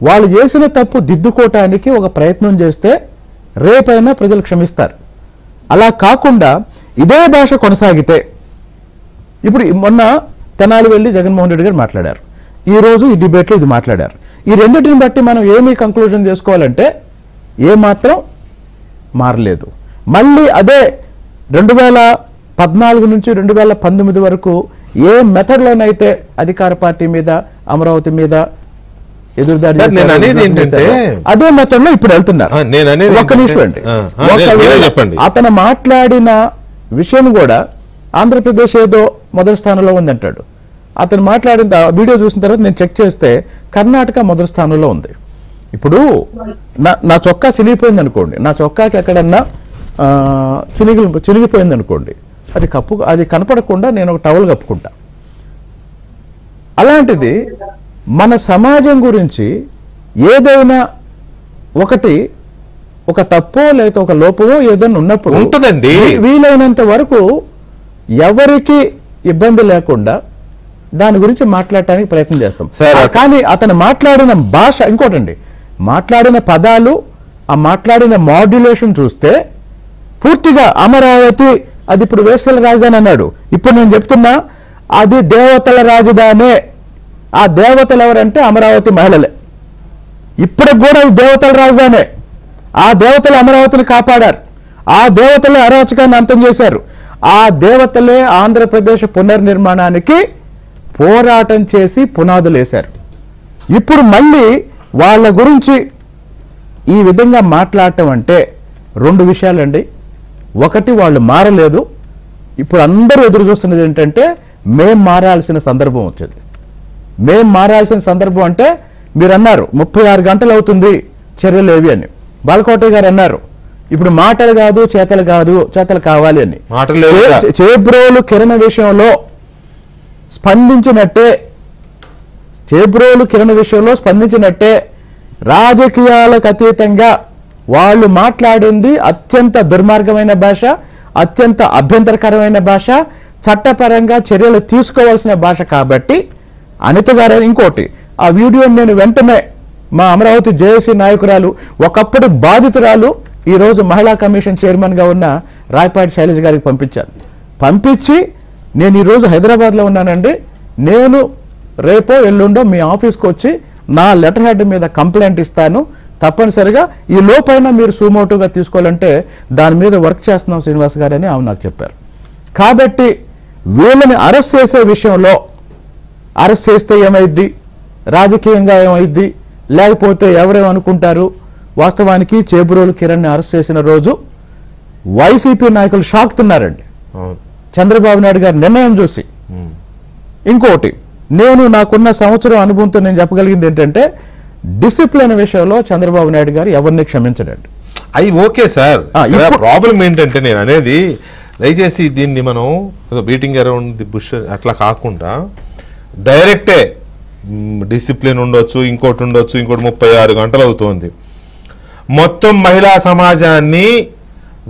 [SPEAKER 5] వాళ్ళు చేసిన తప్పు దిద్దుకోవటానికి ఒక ప్రయత్నం చేస్తే రేపైనా ప్రజలు క్షమిస్తారు. అలా కాకుండా ఇదే భాష కొనసాగితే, ఇప్పుడు మొన్న తెనాలి వెళ్ళి జగన్మోహన్ రెడ్డి గారు మాట్లాడారు, ఈరోజు ఈ డిబేట్లో ఇది మాట్లాడారు. ఈ రెండింటిని బట్టి మనం ఏమీ కంక్లూజన్ చేసుకోవాలంటే ఏమాత్రం మారలేదు. మళ్ళీ అదే 2014 నుంచి 2019 వరకు ఏ మెథడ్లోనైతే అధికార పార్టీ మీద, అమరావతి మీద ఎదురుదాడి అదే మెథడ్ లో ఇప్పుడు వెళ్తున్నారు. ఒక్క నిమిషం అండి, అతను మాట్లాడిన విషయం కూడా ఆంధ్రప్రదేశ్ ఏదో మొదటి స్థానంలో ఉందంటాడు. అతను మాట్లాడిన వీడియో చూసిన తర్వాత నేను చెక్ చేస్తే కర్ణాటక మొదటి స్థానంలో ఉంది. ఇప్పుడు నా చొక్కా చినిగిపోయింది అనుకోండి, నా చొక్కాకి ఎక్కడన్నా చినిగిపోయింది అనుకోండి, అది కనపడకుండా నేను ఒక టవల్ కప్పుకుంటా. అలాంటిది మన సమాజం గురించి ఏదైనా ఒక తప్పో లేదా ఒక లోపమో ఏదైనా ఉన్నప్పుడు
[SPEAKER 1] ఉంటుందండి.
[SPEAKER 5] వీలైనంత వరకు ఎవరికి ఇబ్బంది లేకుండా దాని గురించి మాట్లాడటానికి ప్రయత్నం చేస్తాం.
[SPEAKER 1] సరే.
[SPEAKER 5] కానీ అతను మాట్లాడిన భాష ఇంకోటండి, మాట్లాడిన పదాలు, ఆ మాట్లాడిన మాడ్యులేషన్ చూస్తే పూర్తిగా అమరావతి అది ఇప్పుడు వేసల రాజధాని అన్నాడు. ఇప్పుడు నేను చెప్తున్నా అది దేవతల రాజధానే. ఆ దేవతలు ఎవరంటే అమరావతి మహిళలే. ఇప్పటికి కూడా అది దేవతల రాజధానే. ఆ దేవతలు అమరావతిని కాపాడారు. ఆ దేవతలే అరాచకాన్ని అంతం చేశారు. ఆ దేవతలే ఆంధ్రప్రదేశ్ పునర్నిర్మాణానికి పోరాటం చేసి పునాదులు వేశారు. ఇప్పుడు మళ్ళీ వాళ్ళ గురించి ఈ విధంగా మాట్లాడటం అంటే రెండు విషయాలండి. ఒకటి, వాళ్ళు మారలేదు. ఇప్పుడు అందరూ ఎదురు చూస్తున్నది ఏంటంటే మేం మారాల్సిన సందర్భం వచ్చింది. మేం మారాల్సిన సందర్భం అంటే మీరు అన్నారు 36 గంటలు అవుతుంది చర్యలు ఏవి అని. బాలకోటయ్య గారు అన్నారు ఇప్పుడు మాటలు కాదు చేతలు కావాలి అని. చేబ్రోలు కిరణ్ విషయంలో స్పందించినట్టే రాజకీయాలకు అతీతంగా వాళ్ళు మాట్లాడింది అత్యంత దుర్మార్గమైన భాష, అత్యంత అభ్యంతరకరమైన భాష, చట్టపరంగా చర్యలు తీసుకోవాల్సిన భాష. కాబట్టి అనిత గారు ఇంకోటి, ఆ వీడియోని నేను వెంటనే మా అమరావతి జేఏసీ నాయకురాలు, ఒకప్పుడు బాధితురాలు, ఈరోజు మహిళా కమిషన్ చైర్మన్గా ఉన్న రాయపాటి శైలజ గారికి పంపించి నేను ఈరోజు హైదరాబాద్లో ఉన్నానండి, నేను రేపో ఎల్లుండో మీ ఆఫీస్కి వచ్చి నా లెటర్ హెడ్ మీద కంప్లైంట్ ఇస్తాను, తప్పనిసరిగా ఈ లోపైన మీరు సుమోటోగా తీసుకోవాలంటే దాని మీద వర్క్ చేస్తున్నాం శ్రీనివాస్ గారు అని ఆమె నాకు చెప్పారు. కాబట్టి వీళ్ళని అరెస్ట్ చేసే విషయంలో అరెస్ట్ చేస్తే ఏమైద్ది, రాజకీయంగా ఏమైద్ది, లేకపోతే ఎవరేమనుకుంటారు. వాస్తవానికి చేబ్రోలు కిరణ్ని అరెస్ట్ చేసిన రోజు వైసీపీ నాయకులు షాక్ తిన్నారండి చంద్రబాబు నాయుడు గారి నిర్ణయం చూసి. ఇంకోటి, నాకున్న సంవత్సరం అనుభవంతో నేను చెప్పగలిగింది ఏంటంటే డిసిప్లిన్ విషయంలో చంద్రబాబు నాయుడు గారు ఎవరిని క్షమించడండి.
[SPEAKER 1] అవి ఓకే సార్. ప్రాబ్లం ఏంటంటే నేను అనేది, దయచేసి దీన్ని మనం బీటింగ్ అరౌండ్ ది బుష్ అట్లా కాకుండా డైరెక్టే డిసిప్లిన్ ఉండొచ్చు, ఇంకోటి 36 గంటలు అవుతోంది. మొత్తం మహిళా సమాజాన్ని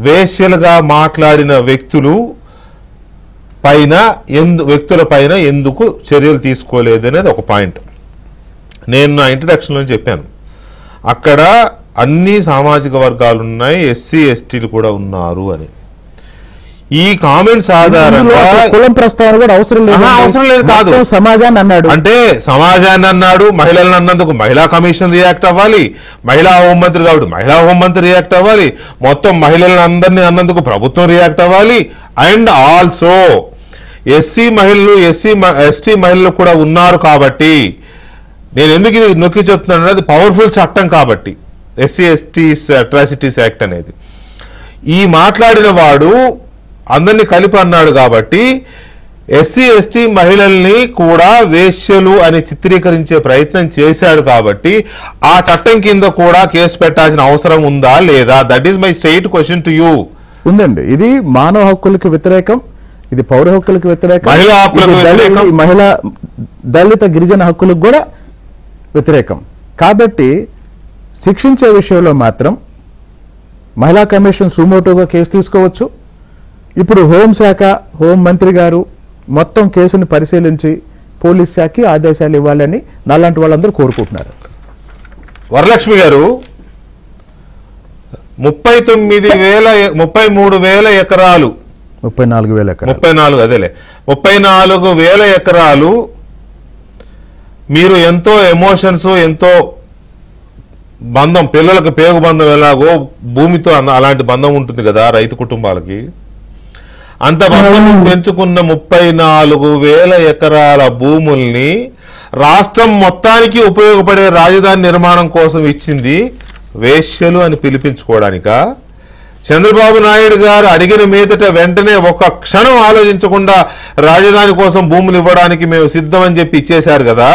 [SPEAKER 1] వేశ్యలుగా మాట్లాడిన వ్యక్తుల పైన ఎందుకు చర్యలు తీసుకోలేదు అనేది ఒక పాయింట్. నేను నా ఇంట్రడక్షన్లో చెప్పాను, అక్కడ అన్ని సామాజిక వర్గాలు ఉన్నాయి, ఎస్సీ ఎస్టీలు కూడా ఉన్నారు అని. ఈ కామెంట్స్ ఆధారంగా
[SPEAKER 5] కులం ప్రస్తావన కూడా అవసరం లేదు
[SPEAKER 1] కాదు,
[SPEAKER 5] సమాజాన్ని అన్నాడు.
[SPEAKER 1] అంటే సమాజాన్ని అన్నాడు, మహిళలను అన్నందుకు మహిళా కమిషన్ రియాక్ట్ అవ్వాలి, మహిళా హోంమంత్రి కాబట్టి మహిళా హోంమంత్రి రియాక్ట్ అవ్వాలి, మొత్తం మహిళలను అందరినీ అన్నందుకు ప్రభుత్వం రియాక్ట్ అవ్వాలి. అండ్ ఆల్సో ఎస్సీ మహిళలు ఎస్టీ మహిళలు కూడా ఉన్నారు. కాబట్టి నేను ఎందుకు ఇది నొక్కి చెప్తున్నాను, అది పవర్ఫుల్ చట్టం కాబట్టి ఎస్సీ ఎస్టీస్ అట్రాసిటీస్ యాక్ట్ అనేది. ఈ మాట్లాడిన వాడు అందరినీ కలిపి అన్నాడు కాబట్టి ఎస్సీ ఎస్టీ మహిళల్ని కూడా వేశ్యలు అని చిత్రీకరించే ప్రయత్నం చేశాడు కాబట్టి ఆ చట్టం కింద కూడా కేసు పెట్టాల్సిన అవసరం ఉందా లేదా? That is my straight question to you.
[SPEAKER 5] ఉందండి. ఇది మానవ హక్కులకు వ్యతిరేకం, ఇది పౌర హక్కులకు వ్యతిరేకం,
[SPEAKER 1] మహిళా హక్కులకు వ్యతిరేకం,
[SPEAKER 5] మహిళా దళిత గిరిజన హక్కులకు కూడా వ్యతిరేకం. కాబట్టి శిక్షించే విషయంలో మాత్రం మహిళా కమిషన్ సుమోటోగా కేసు తీసుకోవచ్చు. ఇప్పుడు హోంమంత్రి గారు మొత్తం కేసుని పరిశీలించి పోలీస్ శాఖకి ఆదేశాలు ఇవ్వాలని నాలాంటి వాళ్ళందరూ కోరుకుంటున్నారు.
[SPEAKER 1] వరలక్ష్మి గారు 33,000 ఎకరాలు 34,000 ఎకరాలు మీరు ఎంతో ఎమోషన్స్, ఎంతో బంధం, పిల్లలకు పేగు బంధం ఎలాగో భూమితో అలాంటి బంధం ఉంటుంది కదా రైతు కుటుంబాలకి, అంత బంధం పెంచుకున్న 34,000 ఎకరాల భూముల్ని రాష్ట్రం మొత్తానికి ఉపయోగపడే రాజధాని నిర్మాణం కోసం ఇచ్చింది వేశ్యలు అని పిలిపించుకోవడానిక? చంద్రబాబు నాయుడు గారు అడిగిన మీదట వెంటనే ఒక క్షణం ఆలోచించకుండా రాజధాని కోసం భూములు ఇవ్వడానికి మేము సిద్ధమని చెప్పి ఇచ్చేశారు కదా.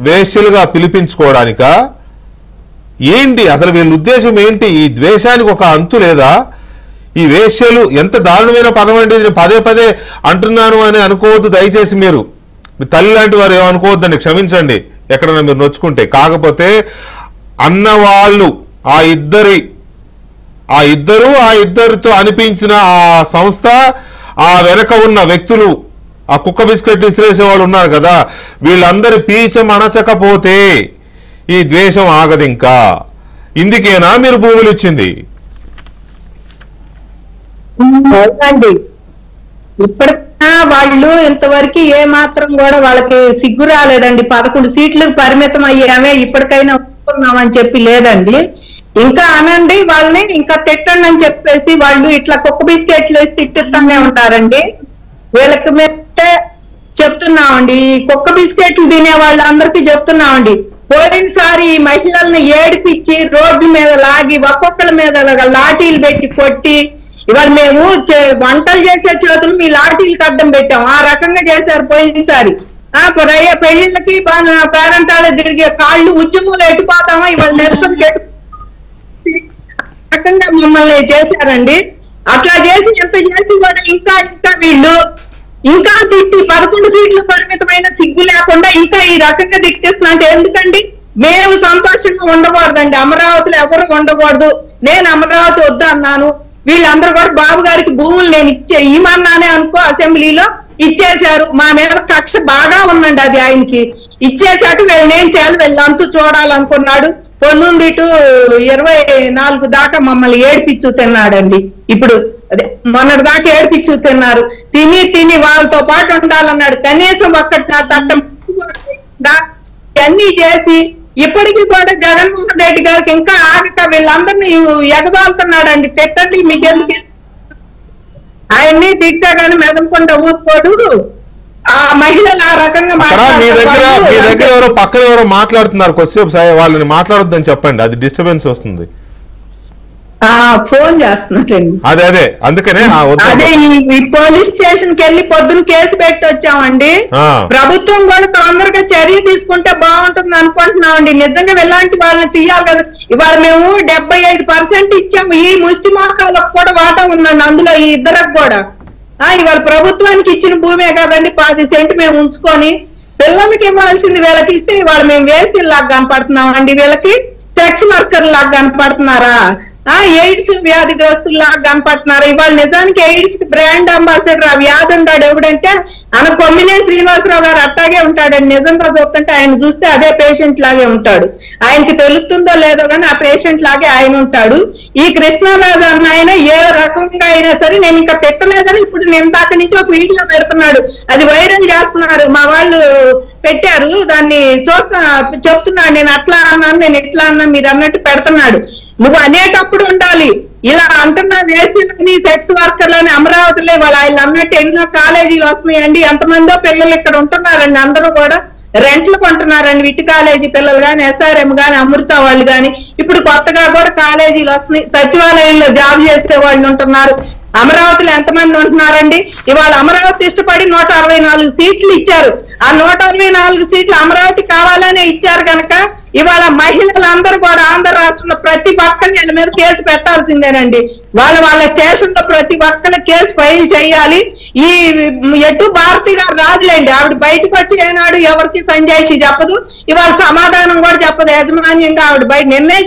[SPEAKER 1] వేశ్యలుగా పిలిపించుకోవడానిక? ఏంటి అసలు వీళ్ళ ఉద్దేశం ఏంటి? ఈ ద్వేషానికి ఒక అంతు లేదా? ఈ వేశ్యలు ఎంత దారుణమైన పదం అండి, నేను పదే అంటున్నాను అని అనుకోవద్దు దయచేసి. మీరు మీ తల్లి లాంటి వారు ఏమనుకోవద్దండి, క్షమించండి ఎక్కడైనా మీరు నొచ్చుకుంటే. కాకపోతే అన్నవాళ్ళు ఆ ఇద్దరితో అనిపించిన ఆ సంస్థ, ఆ వెనక ఉన్న వ్యక్తులు, ఆ కుక్క బిస్కెట్ విసిరేసే వాళ్ళు ఉన్నారు కదా, వీళ్ళందరి పీచం అణచకపోతే ఈ ద్వేషం ఆగదు. ఇంకా ఇందుకేనా మీరు భూములు ఇచ్చింది?
[SPEAKER 3] అవునండి, ఇప్పటికైనా వాళ్ళు ఇంతవరకు ఏ మాత్రం కూడా వాళ్ళకి సిగ్గు రాలేదండి. 11 సీట్లకు పరిమితం అయ్యామే, ఇప్పటికైనా ఒప్పుకున్నామని చెప్పి లేదండి. ఇంకా అనండి వాళ్ళని, ఇంకా తిట్టండి అని చెప్పేసి వాళ్ళు ఇట్లా కుక్క బిస్కెట్లు వేసి తిట్టిస్తూనే ఉంటారండి. వీళ్ళకి మేమైతే చెప్తున్నామండి, ఈ కుక్క బిస్కెట్లు తినే వాళ్ళందరికీ చెప్తున్నామండి, పోయినసారి ఈ మహిళల్ని ఏడిపించి రోడ్ల మీద లాగి ఒక్కొక్కల మీద లాఠీలు పెట్టి కొట్టి, ఇవాళ మేము వంటలు చేసే చేతులు మీ లాఠీలకు అడ్డం పెట్టాం, ఆ రకంగా చేశారు పోయినసారి. పెళ్లిళ్ళకి పేరెంటాలు తిరిగే కాళ్ళు ఉద్యమంలో ఎట్టిపోతామా, ఇవాళ నిరసన రకంగా మమ్మల్ని చేశారండి. అట్లా చేసి ఎంత చేసి కూడా ఇంకా ఇంకా వీళ్ళు ఇంకా తిట్టి 11 సీట్లు పరిమితమైన సిగ్గు లేకుండా ఇంకా ఈ రకంగా దిక్కేస్తున్నా. ఎందుకండి మేము సంతోషంగా ఉండకూడదండి? అమరావతిలో ఎవరు ఉండకూడదు. నేను అమరావతి వద్దు అన్నాను, వీళ్ళందరూ కూడా బాబు గారికి భూములు నేను ఇమ్మన్నానే అనుకో, అసెంబ్లీలో ఇచ్చేశారు. మా మీద కక్ష బాగా ఉందండి, అది ఆయనకి ఇచ్చేశాక వీళ్ళనేం చేయాలి, వీళ్ళంతూ చూడాలనుకున్నాడు. 19 to 24 దాకా మమ్మల్ని ఏడిపించు తిన్నాడండి. ఇప్పుడు అదే మొన్నటి దాకా ఏడిపించు తిన్నారు. తిని వాళ్ళతో పాటు ఉండాలన్నాడు. కనీసం ఒక్కటి తట్టం అన్ని చేసి ఇప్పటికీ కూడా జగన్మోహన్ రెడ్డి గారికి ఇంకా ఆగక వీళ్ళందరినీ ఎగదాలుతున్నాడండి. తిట్టండి, మీకెందుకు ఆయన్ని తిట్టా కానీ మెదలకుండా ఊరుకోడు. ఆ మహిళలు ఆ రకంగా
[SPEAKER 1] మీ దగ్గర ఎవరో పక్కన ఎవరో మాట్లాడుతున్నారు, కొద్దిసేపు వాళ్ళని మాట్లాడొద్దని చెప్పండి, అది డిస్టర్బెన్స్ వస్తుంది.
[SPEAKER 3] ఫోన్ చేస్తున్నట్లండి.
[SPEAKER 1] అదే అందుకనే
[SPEAKER 3] అదే ఈ పోలీస్ స్టేషన్ కి వెళ్ళి పొద్దున కేసు పెట్టి వచ్చామండి. ప్రభుత్వం కూడా తొందరగా చర్య తీసుకుంటే బాగుంటుంది అనుకుంటున్నామండి. నిజంగా ఇలాంటి వాళ్ళని తీయాలి కదా. ఇవాళ మేము 75% ఇచ్చాము. ఈ ముష్టి మోకాలకు కూడా వాటా ఉందండి అందులో, ఈ ఇద్దరికి కూడా. ఇవాళ ప్రభుత్వానికి ఇచ్చిన భూమే కదండి, 10 సెంట్ మేము ఉంచుకొని పిల్లలకి ఇవ్వాల్సింది వీళ్ళకి ఇస్తే ఇవాళ మేము వేసి లాగా కనపడుతున్నాం అండి. వీళ్ళకి సెక్స్ వర్కర్ లాగా కనపడుతున్నారా? ఎయిడ్స్ వ్యాధిగ్రస్తుల్లాగా కనపడుతున్నారు. ఇవాళ నిజానికి ఎయిడ్స్ కి బ్రాండ్ అంబాసిడర్ ఆ వ్యాధి ఉన్నాడు ఎవడంటే ఆయన కొమ్మినేని శ్రీనివాసరావు గారు. అట్టాగే ఉంటాడండి. నిజంగా చూస్తుంటే ఆయన చూస్తే అదే పేషెంట్ లాగే ఉంటాడు. ఆయనకి తెలుస్తుందో లేదో కానీ ఆ పేషెంట్ లాగే ఆయన ఉంటాడు. ఈ కృష్ణరాజు అన్న ఆయన ఏ రకంగా అయినా సరే నేను ఇంకా తిట్టలేదని ఇప్పుడు నేను దాకా నుంచి ఒక వీడియో పెడుతున్నాడు, అది వైరల్ చేస్తున్నారు. మా వాళ్ళు పెట్టారు, దాన్ని చెప్తున్నాడు, నేను అట్లా అన్నాను, నేను ఇట్లా అన్నా, మీరు అన్నట్టు పెడుతున్నాడు. నువ్వు అనేటప్పుడు ఉండాలి. ఇలా అంటున్నా వేసినని సెక్స్ వర్కర్లని అమరావతిలో వాళ్ళు అన్నట్టు ఎన్నో కాలేజీలు వస్తున్నాయండి. ఎంతమందో పిల్లలు ఇక్కడ ఉంటున్నారండి. అందరూ కూడా రెంట్లు కొంటున్నారండి. విటి కాలేజీ పిల్లలు కానీ, SRM కానీ, అమృత వాళ్ళు కానీ. ఇప్పుడు కొత్తగా కూడా కాలేజీలు వస్తున్నాయి. సచివాలయంలో జాబ్ చేసే వాళ్ళు ఉంటున్నారు. అమరావతిలో ఎంతమంది ఉంటున్నారండి? ఇవాళ అమరావతి ఇష్టపడి 164 సీట్లు ఇచ్చారు. ఆ 164 సీట్లు అమరావతి కావాలనే ఇచ్చారు కనుక ఇవాళ మహిళలందరూ కూడా ఆంధ్ర రాష్ట్రంలో ప్రతి ఒక్కరిని వీళ్ళ మీద కేసు పెట్టాల్సిందేనండి. వాళ్ళ స్టేషన్ లో ప్రతి ఒక్కరి కేసు ఫైల్ చేయాలి. ఈ ఎటు భారతి గారు రాదులేండి, ఆవిడ బయటకు వచ్చి ఏనాడు ఎవరికి సంజాయిషి చెప్పదు, ఇవాళ సమాధానం కూడా చెప్పదు. యాజమాన్యంగా ఆవిడ బయట నిన్నే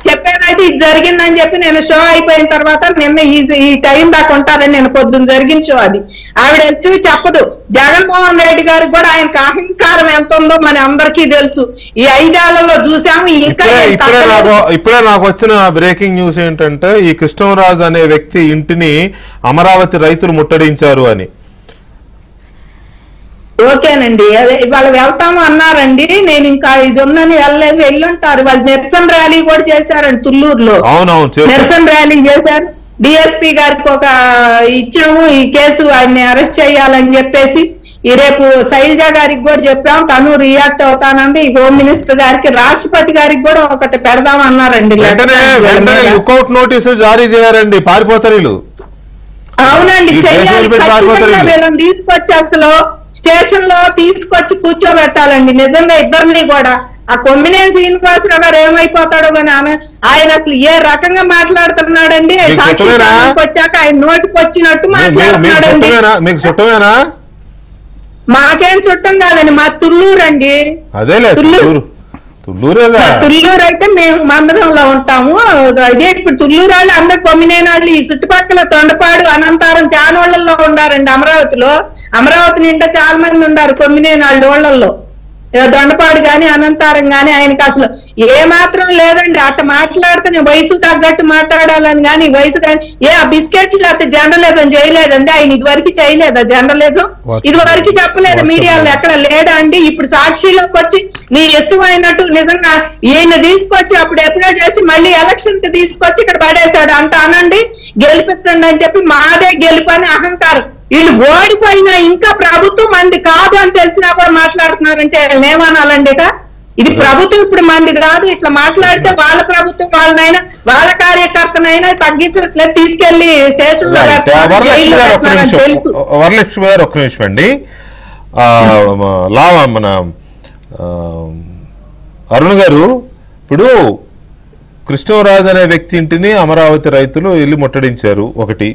[SPEAKER 3] చెప్పేదైతే ఇది జరిగిందని చెప్పి నేను షో అయిపోయిన తర్వాత నిన్న ఈ టైం దాకా ఉంటారని నేను పొద్దున్న జరిగిన షో అది ఆవిడ ఎత్తు చెప్పదు. జగన్మోహన్ రెడ్డి గారికి కూడా ఆయనకు అహంకారం ఎంత ఉందో మన అందరికీ తెలుసు. ఈ 5 ఏళ్లలో చూసాము. ఇంకా
[SPEAKER 1] ఇప్పుడే నాకు వచ్చిన బ్రేకింగ్ న్యూస్ ఏంటంటే ఈ కృష్ణరాజు అనే వ్యక్తి ఇంటిని అమరావతి రైతులు ముట్టడించారు అని.
[SPEAKER 3] ఓకేనండి, అదే ఇవాళ వెళ్తాము అన్నారండి. నేను ఇంకా ఇది ఉందని వెళ్ళలేదు, వెళ్ళుంటారు. వాళ్ళు నిరసన ర్యాలీ కూడా చేశారండి తుళ్ళూరులో. నిరసన ర్యాలీ చేశారు. డిఎస్పీ గారికి ఒక ఇచ్చాము ఈ కేసు, ఆయన్ని అరెస్ట్ చేయాలని చెప్పేసి. ఈ రేపు శైలజ గారికి కూడా చెప్పాము, తను రియాక్ట్ అవుతానంది. హోమ్ మినిస్టర్ గారికి, రాష్ట్రపతి గారికి కూడా ఒకటి పెడదాం అన్నారండి.
[SPEAKER 1] లుకౌట్ నోటీసు జారీ చేయారండి, పారిపోతారు.
[SPEAKER 3] అవునండి, చెయ్యాలి. వీళ్ళని తీసుకొచ్చి అసలు స్టేషన్ లో తీసుకొచ్చి కూర్చోబెట్టాలండి. నిజంగా ఇద్దరిని కూడా. ఆ కొమ్మినేని శ్రీనివాసరావు గారు ఏమైపోతాడో కానీ ఆయన అసలు ఏ రకంగా మాట్లాడుతున్నాడండి. సాక్షికి వచ్చాక ఆయన నోటికి వచ్చినట్టు మాట్లాడుతున్నాడండి. మాకేం చుట్టం కాదండి, మా తుళ్ళూరు అండి.
[SPEAKER 1] తుళ్ళూరు తుళ్ళూరేగా
[SPEAKER 3] తుళ్ళూరు అయితే మేము మందరంలో ఉంటాము. అదే ఇప్పుడు తుళ్ళూరు వాళ్ళు అందరు కొమ్మినేని వాళ్ళు ఈ చుట్టుపక్కల తొండపాడు అనంతారం చాలా వాళ్ళల్లో ఉండారండి. అమరావతి నిండా చాలా మంది ఉన్నారు కొమ్మినేని వాళ్ళలో. దొండపాడు గాని అనంతారం గాని ఆయనకి అసలు ఏ మాత్రం లేదండి. అట్ట మాట్లాడితే వయసు తగ్గట్టు మాట్లాడాలని గాని వయసు కానీ ఆ బిస్కెట్లు లేకపోతే జర్నలిజం చేయలేదండి ఆయన. ఇదివరకు చేయలేదా జర్నలిజం? ఇదివరకు చెప్పలేదు మీడియాలో ఎక్కడ లేడా అండి? ఇప్పుడు సాక్షిలోకి వచ్చి నీ ఇష్టమైనట్టు నిజంగా ఈయన తీసుకొచ్చి అప్పుడు ఎప్పుడో చేసి మళ్ళీ ఎలక్షన్ కి తీసుకొచ్చి ఇక్కడ పడేశాడు అనండి, గెలిపించండి అని చెప్పి మాదే గెలుపు అని అహంకారం. వీళ్ళు ఓడిపోయినా ఇంకా ప్రభుత్వం మంది కాదు అని తెలిసినా కూడా మాట్లాడుతున్నారంటే ఏమనాలండి? ఇది ప్రభుత్వం ఇప్పుడు మంది కాదు. ఇట్లా మాట్లాడితే వాళ్ళ ప్రభుత్వం వాళ్ళనైనా వాళ్ళ కార్యకర్తనైనా తగ్గించట్లేదు, తీసుకెళ్లి స్టేషన్ లో
[SPEAKER 1] వరలక్ష్మి గారు ఒక్క నిమిషం అండి. మన అరుణ్ గారు, ఇప్పుడు కృష్ణరాజు అనే వ్యక్తి ఇంటిని అమరావతి రైతులు వెళ్ళి ముట్టడించారు. ఒకటి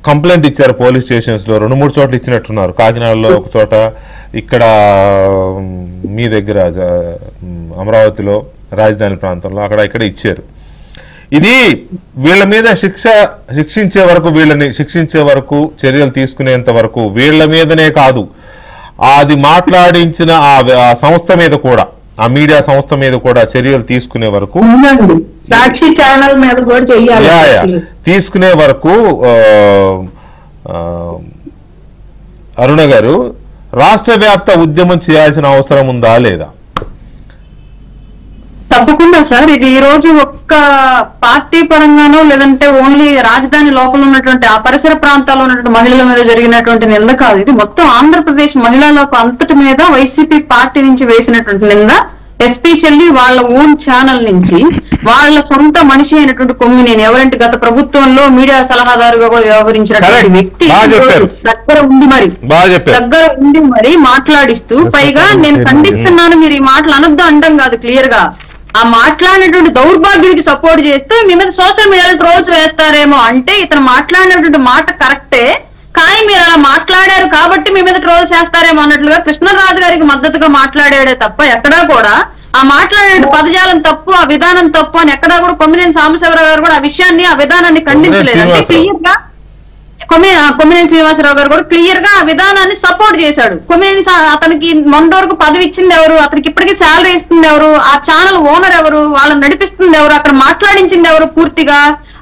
[SPEAKER 1] కంప్లైంట్ ఇచ్చారు పోలీస్ స్టేషన్స్ లో, 2-3 చోట్ల ఇచ్చినట్టున్నారు. కాకినాడలో ఒక చోట, ఇక్కడ మీ దగ్గర అమరావతిలో రాజధాని ప్రాంతంలో అక్కడ ఇక్కడ ఇచ్చారు. ఇది వీళ్ళ మీద శిక్షించే వరకు, వీళ్ళని శిక్షించే వరకు, చర్యలు తీసుకునేంత వరకు వీళ్ళ మీదనే కాదు, అది మాట్లాడించిన ఆ సంస్థ మీద కూడా, ఆ మీడియా సంస్థ మీద కూడా చర్యలు తీసుకునే వరకు,
[SPEAKER 3] సాక్షి ఛానల్ మీద కూడా చేయాలి,
[SPEAKER 1] తీసుకునే వరకు అరుణ గారు రాష్ట్ర వ్యాప్త ఉద్యమం చేయాల్సిన అవసరం ఉందా లేదా?
[SPEAKER 2] తప్పకుండా సార్. ఇది ఈ రోజు ఒక్క పార్టీ పరంగానో లేదంటే ఓన్లీ రాజధాని లోపల ఉన్నటువంటి ఆ పరిసర ప్రాంతాల్లో ఉన్నటువంటి మహిళల మీద జరిగినటువంటి నింద కాదు. ఇది మొత్తం ఆంధ్రప్రదేశ్ మహిళలకు అంతటి మీద వైసీపీ పార్టీ నుంచి వేసినటువంటి నింద. ఎస్పెషల్లీ వాళ్ళ ఓన్ ఛానల్ నుంచి వాళ్ళ సొంత మనిషి అయినటువంటి కొమ్మినేని, ఎవరంటే గత ప్రభుత్వంలో మీడియా సలహాదారుగా కూడా వ్యవహరించినటువంటి వ్యక్తి దగ్గర ఉండి మరి మాట్లాడిస్తూ, పైగా నేను ఖండిస్తున్నాను మీరు ఈ మాటలు అనొద్దు అంటాం కాదు, క్లియర్ గా ఆ మాట్లాడినటువంటి దౌర్భాగ్యుడికి సపోర్ట్ చేస్తూ మీ మీద సోషల్ మీడియాలో ట్రోల్స్ వేస్తారేమో అంటే, ఇతను మాట్లాడినటువంటి మాట కరెక్టే కానీ మీరు అలా మాట్లాడారు కాబట్టి మీ మీద ట్రోల్ చేస్తారేమో అన్నట్లుగా కృష్ణరాజు గారికి మద్దతుగా మాట్లాడాడే తప్ప ఎక్కడా కూడా ఆ మాట్లాడే పదజాలం తప్పు, ఆ విధానం తప్పు అని ఎక్కడా కూడా కొమ్మినేని సాంబశివరావు గారు కూడా ఆ విషయాన్ని, ఆ విధానాన్ని ఖండించలేదు. అంటే క్లియర్ గా కొమ్మినేని శ్రీనివాసరావు గారు కూడా క్లియర్ గా ఆ విధానాన్ని సపోర్ట్ చేశాడు. కొమ్మినేని అతనికి మొన్న వరకు పదవి ఇచ్చింది ఎవరు, అతనికి ఇప్పటికీ శాలరీ ఇస్తుంది ఎవరు, ఆ ఛానల్ ఓనర్ ఎవరు, వాళ్ళని నడిపిస్తుంది ఎవరు, అక్కడ మాట్లాడించింది ఎవరు, పూర్తిగా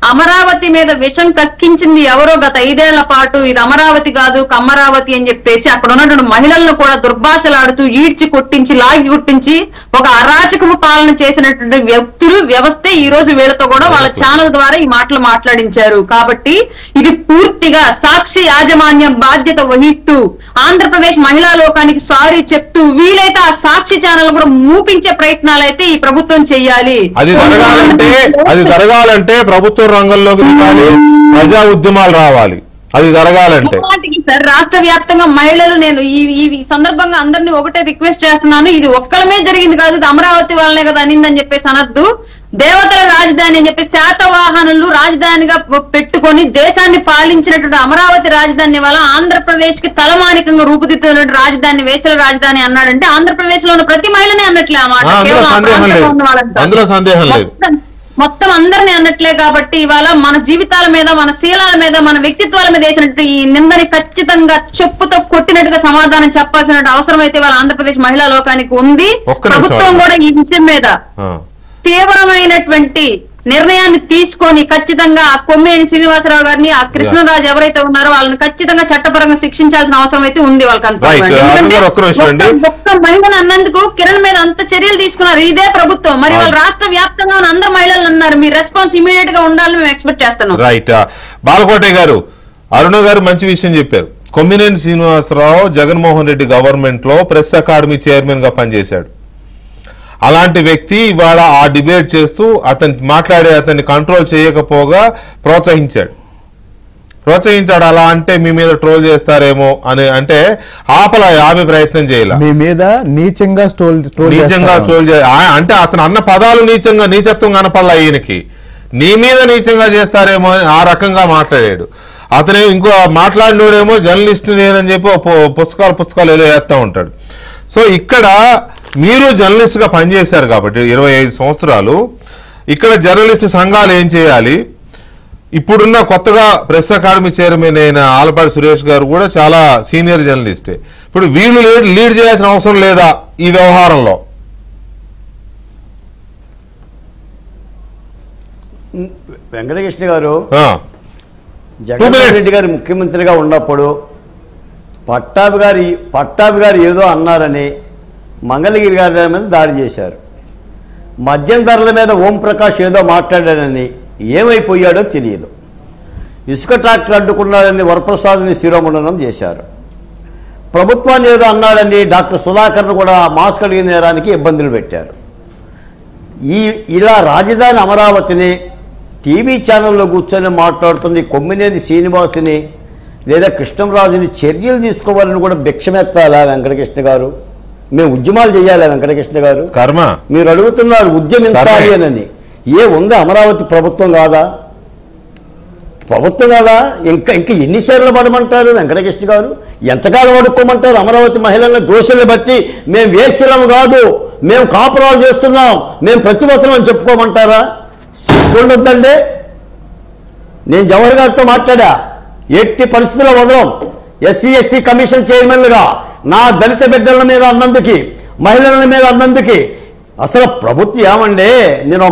[SPEAKER 2] అమరావతి మీద విషం కక్కించింది ఎవరో గత 5 ఏళ్ల పాటు. ఇది అమరావతి కాదు కమ్మరావతి అని చెప్పేసి అక్కడ ఉన్నటువంటి మహిళలను కూడా దుర్భాషలాడుతూ ఈడ్చి కొట్టించి లాగి కొట్టించి ఒక అరాచకము పాలన చేసినటువంటి వ్యక్తులు వ్యవస్థే ఈ రోజు వీళ్ళతో కూడా వాళ్ళ ఛానల్ ద్వారా ఈ మాటలు మాట్లాడించారు. కాబట్టి ఇది పూర్తిగా సాక్షి యాజమాన్యం బాధ్యత వహిస్తూ ఆంధ్రప్రదేశ్ మహిళా లోకానికి సారీ చెప్తూ వీలైతే ఆ సాక్షి ఛానల్ కూడా మూపించే ప్రయత్నాలు అయితే ఈ ప్రభుత్వం చెయ్యాలి.
[SPEAKER 1] అది జరగాలంటే ప్రభుత్వం రంగంలోకి దిగాలి, ప్రజా ఉద్యమాలు రావాలి. అది జరగాలంటే
[SPEAKER 2] సార్ రాష్ట్ర వ్యాప్తంగా మహిళలు, నేను ఈ సందర్భంగా అందరినీ ఒకటే రిక్వెస్ట్ చేస్తున్నాను, ఇది ఒక్కడమే జరిగింది కాదు, ఇది అమరావతి వాళ్ళనే కదా అనిందని చెప్పేసి అనద్దు. దేవతల రాజధాని అని చెప్పి శాతవాహనులు రాజధానిగా పెట్టుకొని దేశాన్ని పాలించినటువంటి అమరావతి రాజధాని వల్ల ఆంధ్రప్రదేశ్ కి తలమానికంగా రూపుదిద్దుతున్నటువంటి రాజధాని వేసల రాజధాని అన్నాడంటే ఆంధ్రప్రదేశ్ లో ఉన్న ప్రతి మహిళనే అన్నట్లే ఆ మాట, మొత్తం అందరినీ అన్నట్లే. కాబట్టి ఇవాళ మన జీవితాల మీద, మన శీలాల మీద, మన వ్యక్తిత్వాల మీద వేసినట్టు ఈ నిందని ఖచ్చితంగా చెప్పుతో కొట్టినట్టుగా సమాధానం చెప్పాల్సిన అవసరం అయితే ఇవాళ ఆంధ్రప్రదేశ్ మహిళా లోకానికి ఉంది. ప్రభుత్వం కూడా ఈ విషయం మీద తీవ్రమైనటువంటి నిర్ణయాన్ని తీసుకొని ఖచ్చితంగా ఆ కొమ్మినేని శ్రీనివాసరావు గారిని, ఆ కృష్ణరాజు ఎవరైతే ఉన్నారో వాళ్ళని ఖచ్చితంగా చట్టపరంగా శిక్షించాల్సిన అవసరం అయితే ఉంది వాళ్ళకి. ఒక్క మహిళను అన్నందుకు కిరణ్ మీద అంత చర్యలు తీసుకున్నారు ఇదే ప్రభుత్వం. మరి వాళ్ళు రాష్ట్ర వ్యాప్తంగా ఉన్న అందరు మహిళలు అన్నారు, మీ రెస్పాన్స్ ఇమీడియట్ గా ఉండాలని మేము ఎక్స్పెక్ట్ చేస్తున్నాం.
[SPEAKER 1] రైట్. బాలకోట గారు, అరుణ గారు మంచి విషయం చెప్పారు. కొమ్మినేని శ్రీనివాసరావు జగన్మోహన్ రెడ్డి గవర్నమెంట్ లో ప్రెస్ అకాడమీ చైర్మన్ గా పనిచేశాడు. అలాంటి వ్యక్తి ఇవాళ ఆ డిబేట్ చేస్తూ అతన్ని కంట్రోల్ చేయకపోగా ప్రోత్సహించాడు. అలా అంటే మీ మీద ట్రోల్ చేస్తారేమో అని అంటే ఆపే ప్రయత్నం చేయాలి.
[SPEAKER 5] మీ మీద నీచంగా
[SPEAKER 1] ట్రోల్ అంటే అతను అన్న పదాలు నీచత్వం కనపడలా ఈయనకి. నీ మీద నీచంగా చేస్తారేమో అని ఆ రకంగా మాట్లాడాడు. అతనే ఇంకో మాట్లాడినోడేమో జర్నలిస్ట్ నేనని చెప్పి పుస్తకాలు ఏదో వేస్తూ ఉంటాడు. సో ఇక్కడ మీరు జర్నలిస్ట్గా పనిచేశారు కాబట్టి 25 సంవత్సరాలు ఇక్కడ జర్నలిస్ట్ సంఘాలు ఏం చేయాలి? ఇప్పుడున్న కొత్తగా ప్రెస్ అకాడమీ చైర్మన్ అయిన ఆలపాటి సురేష్ గారు కూడా చాలా సీనియర్ జర్నలిస్టే. ఇప్పుడు వీళ్ళు లీడ్ చేయాల్సిన అవసరం లేదా ఈ వ్యవహారంలో?
[SPEAKER 4] వెంకటకృష్ణ గారు జగన్ రెడ్డి గారు ముఖ్యమంత్రిగా ఉన్నప్పుడు పట్టాభి గారు ఏదో అన్నారని మంగళగిరి గారి మీద దాడి చేశారు. మద్యం ధరల మీద ఓంప్రకాష్ ఏదో మాట్లాడాడని ఏమైపోయాడో తెలియదు. ఇసుక ట్రాక్టర్ అడ్డుకున్నాడని వరప్రసాద్ని శిరోమండనం చేశారు. ప్రభుత్వాన్ని ఏదో అన్నాడని డాక్టర్ సుధాకర్ను కూడా మాస్క్ అడిగిన నేరానికి ఇబ్బందులు పెట్టారు. ఇలా రాజధాని అమరావతిని టీవీ ఛానల్లో కూర్చొని మాట్లాడుతున్న కొమ్మినేని శ్రీనివాసుని లేదా కృష్ణంరాజుని చర్యలు తీసుకోవాలని కూడా భిక్షమెత్తాలా వెంకటకృష్ణ గారు? మేము ఉద్యమాలు చేయాలా వెంకటకృష్ణ గారు?
[SPEAKER 1] కర్మ
[SPEAKER 4] మీరు అడుగుతున్నారు ఉద్యమించాలి అని. ఉందా అమరావతి ప్రభుత్వం కాదా? ప్రభుత్వం కాదా? ఇంకా ఎన్నిసార్లు పడమంటారు వెంకటకృష్ణ గారు? ఎంతకాలం అడుక్కోమంటారు? అమరావతి మహిళల దోషులు బట్టి మేము వేస్తున్నాం కాదు, మేము కాపురాలు చేస్తున్నాం, మేము ప్రతిభటన అని చెప్పుకోమంటారా? సిగ్గుండొద్దండి. నేను జవహర్ గారితో మాట్లాడా, ఎట్టి పరిస్థితుల్లో వదలం. ఎస్సీ ఎస్టీ కమిషన్ చైర్మన్లుగా నా దళిత బిడ్డల మీద అన్నందుకు, మహిళల మీద అన్నందుకు అసలు ప్రభుత్వం ఏమండి? నేను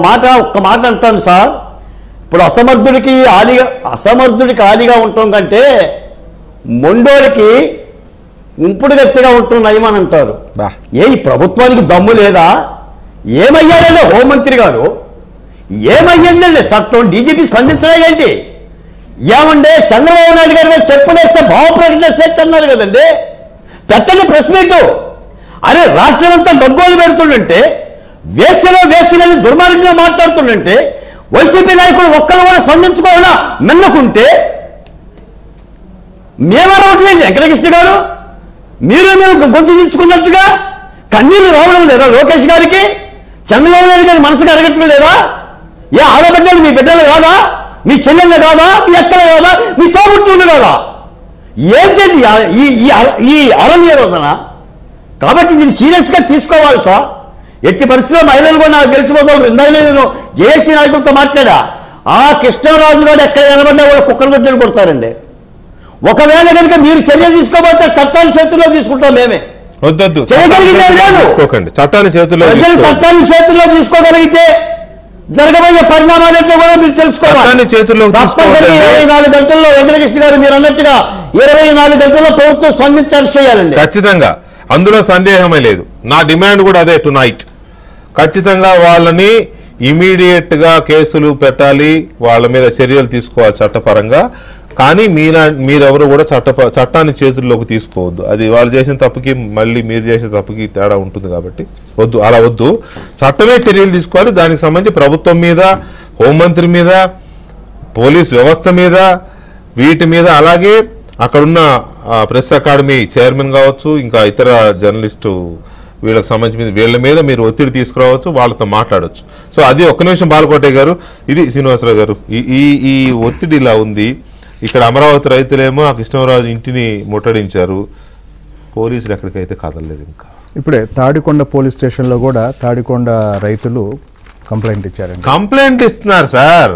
[SPEAKER 4] ఒక్క మాట అంటాను సార్. ఇప్పుడు అసమర్థుడికి ఆలిగా ఉండటం కంటే మొండోడికి ఇంపుడు గట్టిగా ఉంటుంది నయమని అంటారు. ఈ ప్రభుత్వానికి దమ్ము లేదా? ఏమయ్యారండి హోంమంత్రి గారు? ఏమయ్యిందండి చట్టం? డీజీపీ స్పందించడం ఏంటి? ఏమంటే చంద్రబాబు నాయుడు గారి మీద చెప్పులేస్తే భావ ప్రకటన స్వేచ్ఛ అన్నారు కదండి. పెట్టండి ప్రెస్ మీటు. అరే రాష్ట్రం అంతా గగ్గోలు పెడుతుండంటే, వేస్తులని దుర్మార్గంగా మాట్లాడుతుండంటే, వైసీపీ నాయకులు ఒక్కరు కూడా స్పందించుకోవాలా మెన్నకుంటే మేమనవట్లేదు వెంకటకృష్ణ గారు. మేము గొంతు దించుకున్నట్టుగా కన్నీళ్లు రావడం లేదా లోకేష్ గారికి? చంద్రబాబు నాయుడు గారి మనసుకు అడగట్లేదు లేదా? ఏ ఆడబిడ్డలు మీ బిడ్డలు కాదా? మీ చెల్లెళ్ళు కాదా? మీ అక్కలు కాదా? మీ తోబుట్టులు కాదా? ఏంటండి ఈ అరణ్య రోజున? కాబట్టి దీన్ని సీరియస్గా తీసుకోవాలి సార్. ఎట్టి పరిస్థితుల్లో మహిళలు కూడా నాకు తెలిసిపోతారు. ఇందాక నేను జేఏసీ నాయకులతో మాట్లాడా, ఆ కృష్ణరాజు గారు ఎక్కడ నిలబడ్డా కూడా కుక్కలు కొట్టని కొడతారండి. ఒకవేళ కనుక మీరు చర్య తీసుకోబోతే చట్టాన్ని చేతుల్లో తీసుకుంటాం. మేమే
[SPEAKER 1] చట్టాన్ని
[SPEAKER 4] చేతుల్లో తీసుకోగలిగితే జరగబోయే పరిణామాలతో కూడా మీరు తెలుసుకోవాలి. 24 గంటల్లో వెంకటకృష్ణ గారు మీరు అన్నట్టుగా 24 గంటల్లో ప్రభుత్వం స్పందించాలి చేయాలండి.
[SPEAKER 1] ఖచ్చితంగా, అందులో సందేహమే లేదు. నా డిమాండ్ కూడా అదే టునైట్. ఖచ్చితంగా వాళ్ళని ఇమీడియట్ గా కేసులు పెట్టాలి, వాళ్ళ మీద చర్యలు తీసుకోవాలి చట్టపరంగా. కానీ మీరెవరు కూడా చట్టాన్ని చేతుల్లోకి తీసుకోవద్దు. అది వాళ్ళు చేసిన తప్పుకి మళ్ళీ మీరు చేసిన తప్పుకి తేడా ఉంటుంది కాబట్టి వద్దు, అలా వద్దు. చట్టమే చర్యలు తీసుకోవాలి. దానికి సంబంధించి ప్రభుత్వం మీద, హోంమంత్రి మీద, పోలీస్ వ్యవస్థ మీద, వీటి మీద, అలాగే అక్కడున్న ప్రెస్ అకాడమీ చైర్మన్ కావచ్చు, ఇంకా ఇతర జర్నలిస్టు వీళ్ళకి సంబంధించి వీళ్ళ మీద మీరు ఒత్తిడి తీసుకురావచ్చు, వాళ్ళతో మాట్లాడవచ్చు. సో అది ఒక్క నిమిషం బాలకోటే గారు, ఇది శ్రీనివాసరావు గారు, ఈ ఒత్తిడి ఇలా ఉంది. ఇక్కడ అమరావతి రైతులేమో ఆ కృష్ణరాజు ఇంటిని ముట్టడించారు, పోలీసులు ఎక్కడికైతే కదలలేదు. ఇంకా
[SPEAKER 5] ఇప్పుడే తాడికొండ పోలీస్ స్టేషన్లో కూడా తాడికొండ రైతులు కంప్లైంట్ ఇచ్చారండి.
[SPEAKER 1] కంప్లైంట్ ఇస్తున్నారు సార్,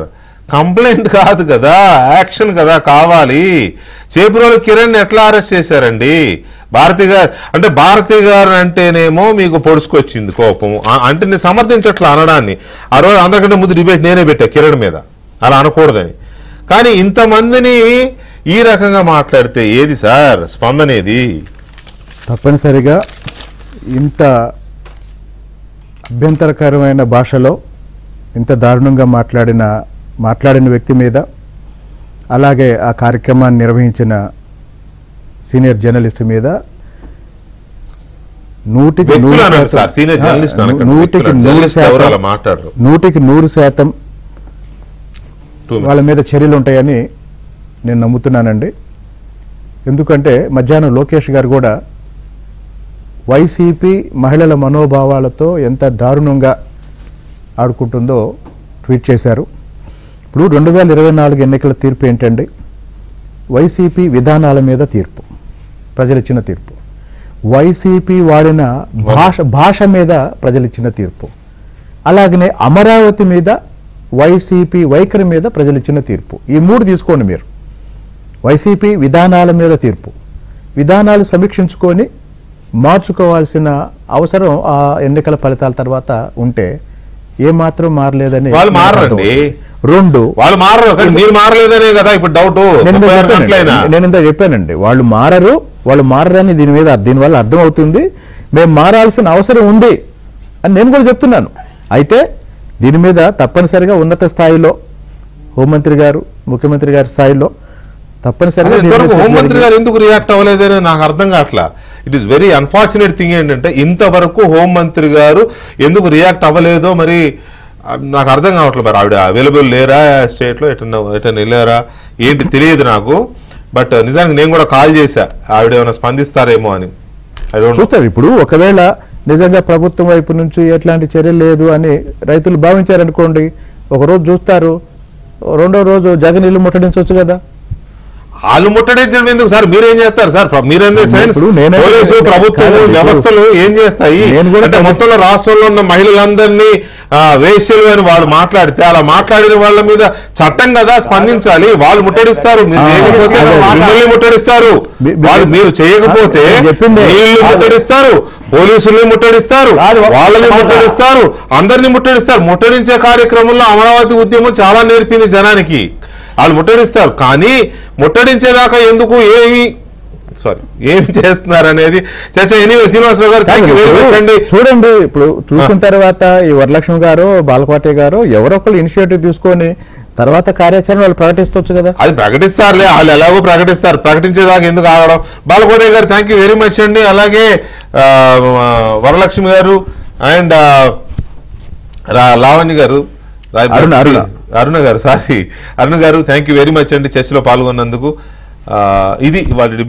[SPEAKER 1] కంప్లైంట్ కాదు కదా, యాక్షన్ కదా కావాలి. చేపురోలు కిరణ్ ఎట్లా అరెస్ట్ చేశారండి? భారతి గారు అంటే, భారతి గారు అంటేనేమో మీకు పొడుచుకొచ్చింది కోపం. అంటే నేను సమర్థించట్లా అనడాన్ని. ఆ రోజు అందరికంటే ముందు డిబేట్ నేనే పెట్టా కిరణ్ మీద, అలా అనకూడదని. కానీ ఇంతమందిని ఈ రకంగా మాట్లాడితే ఏది సార్ స్పందనేది?
[SPEAKER 5] తప్పనిసరిగా ఇంత అభ్యంతరకరమైన భాషలో ఇంత దారుణంగా మాట్లాడిన వ్యక్తి మీద, అలాగే ఆ కార్యక్రమాన్ని నిర్వహించిన సీనియర్ జర్నలిస్ట్ మీద 100% వాళ్ళ మీద చర్యలు ఉంటాయని నేను నమ్ముతున్నానండి. ఎందుకంటే మధ్యాహ్నం లోకేష్ గారు కూడా వైసీపీ మహిళల మనోభావాలతో ఎంత దారుణంగా ఆడుకుంటుందో ట్వీట్ చేశారు. ఇప్పుడు 2024 ఎన్నికల తీర్పు ఏంటండి? వైసీపీ విధానాల మీద తీర్పు, ప్రజలిచ్చిన తీర్పు. వైసీపీ వాడిన భాష మీద ప్రజలు ఇచ్చిన తీర్పు, అలాగనే అమరావతి మీద వైసీపీ వైఖరి మీద ప్రజలు ఇచ్చిన తీర్పు. ఈ 3 తీసుకోండి మీరు. వైసీపీ విధానాల మీద తీర్పు, విధానాలు సమీక్షించుకొని మార్చుకోవాల్సిన అవసరం ఆ ఎన్నికల ఫలితాల తర్వాత ఉంటే ఏమాత్రం మారలేదని
[SPEAKER 1] వాళ్ళు మారండి.
[SPEAKER 5] 2
[SPEAKER 1] వాళ్ళు మారరు, మీరు మారలేదనే కదా ఇప్పుడు డౌట్.
[SPEAKER 5] నేను ఇంత చెప్పానండి, వాళ్ళు మారరని దీనివల్ల అర్థం అవుతుంది. మేము మారాల్సిన అవసరం ఉంది అని నేను కూడా చెప్తున్నాను. అయితే దీని మీద తప్పనిసరిగా ఉన్నత స్థాయిలో హోంమంత్రి గారు, ముఖ్యమంత్రి గారి స్థాయిలో తప్పనిసరిగా
[SPEAKER 1] హోంమంత్రి గారు ఎందుకు రియాక్ట్ అవ్వలేదని నాకు అర్థం కావట్లా. It is very unfortunate thing ఏంటంటే ఇంతవరకు హోంమంత్రి గారు ఎందుకు రియాక్ట్ అవ్వలేదో మరి నాకు అర్థం కావట్లేదు. మరి ఆవిడ అవైలబుల్ లేరా స్టేట్లో, ఎటన్నా వెళ్ళారా ఏంటి తెలియదు నాకు. బట్ నిజానికి నేను కూడా కాల్ చేశా ఆవిడ ఏమైనా స్పందిస్తారేమో అని.
[SPEAKER 5] చూస్తారు. ఇప్పుడు ఒకవేళ నిజంగా ప్రభుత్వం వైపు నుంచి ఎట్లాంటి చర్యలు లేదు అని రైతులు భావించారనుకోండి, ఒకరోజు చూస్తారు, రెండో రోజు జగన్ ఇల్లు ముట్టడించవచ్చు కదా.
[SPEAKER 1] వాళ్ళు ముట్టడించడం ఎందుకు సార్? మీరేం చేస్తారు సార్? మీరేందే సైన్స్ పోలీసు ప్రభుత్వం వ్యవస్థలు ఏం చేస్తాయి అంటే మొత్తంలో రాష్ట్రంలో ఉన్న మహిళలందరినీ వేశ్యలు అని వాళ్ళు మాట్లాడితే అలా మాట్లాడిన వాళ్ళ మీద చట్టం కదా స్పందించాలి. వాళ్ళు ముట్టడిస్తారు, మీరు చేయకపోతే మిమ్మల్ని ముట్టడిస్తారు. వాళ్ళు మీరు చేయకపోతే వీళ్ళు ముట్టడిస్తారు, పోలీసుల్ని ముట్టడిస్తారు, వాళ్ళని ముట్టడిస్తారు, అందరినీ ముట్టడిస్తారు. ముట్టడించే కార్యక్రమంలో అమరావతి ఉద్యమం చాలా నేర్పింది జనానికి. వాళ్ళు ముట్టడిస్తారు, కానీ ముట్టడించేదాకా ఎందుకు ఏమి చేస్తున్నారు అనేది చర్చ. ఎనీవే శ్రీనివాసరావు గారు థ్యాంక్ యూ వెరీ మచ్ అండి.
[SPEAKER 5] చూడండి, ఇప్పుడు చూసిన తర్వాత ఈ వరలక్ష్మి గారు, బాలకోటే గారు ఎవరో ఒకళ్ళు ఇనిషియేటివ్ తీసుకొని తర్వాత కార్యాచరణ వాళ్ళు ప్రకటిస్తూ కదా.
[SPEAKER 1] అది ప్రకటిస్తారులే, వాళ్ళు ఎలాగో ప్రకటిస్తారు, ప్రకటించేదాకా ఎందుకు ఆగడం. బాలకోటే గారు థ్యాంక్ యూ వెరీ మచ్ అండి. అలాగే వరలక్ష్మి గారు అండ్ లావణ్య గారు, అరుణ గారు థ్యాంక్ యూ వెరీ మచ్ అండి చర్చలో పాల్గొన్నందుకు. ఇది వాళ్ళ డిబేట్.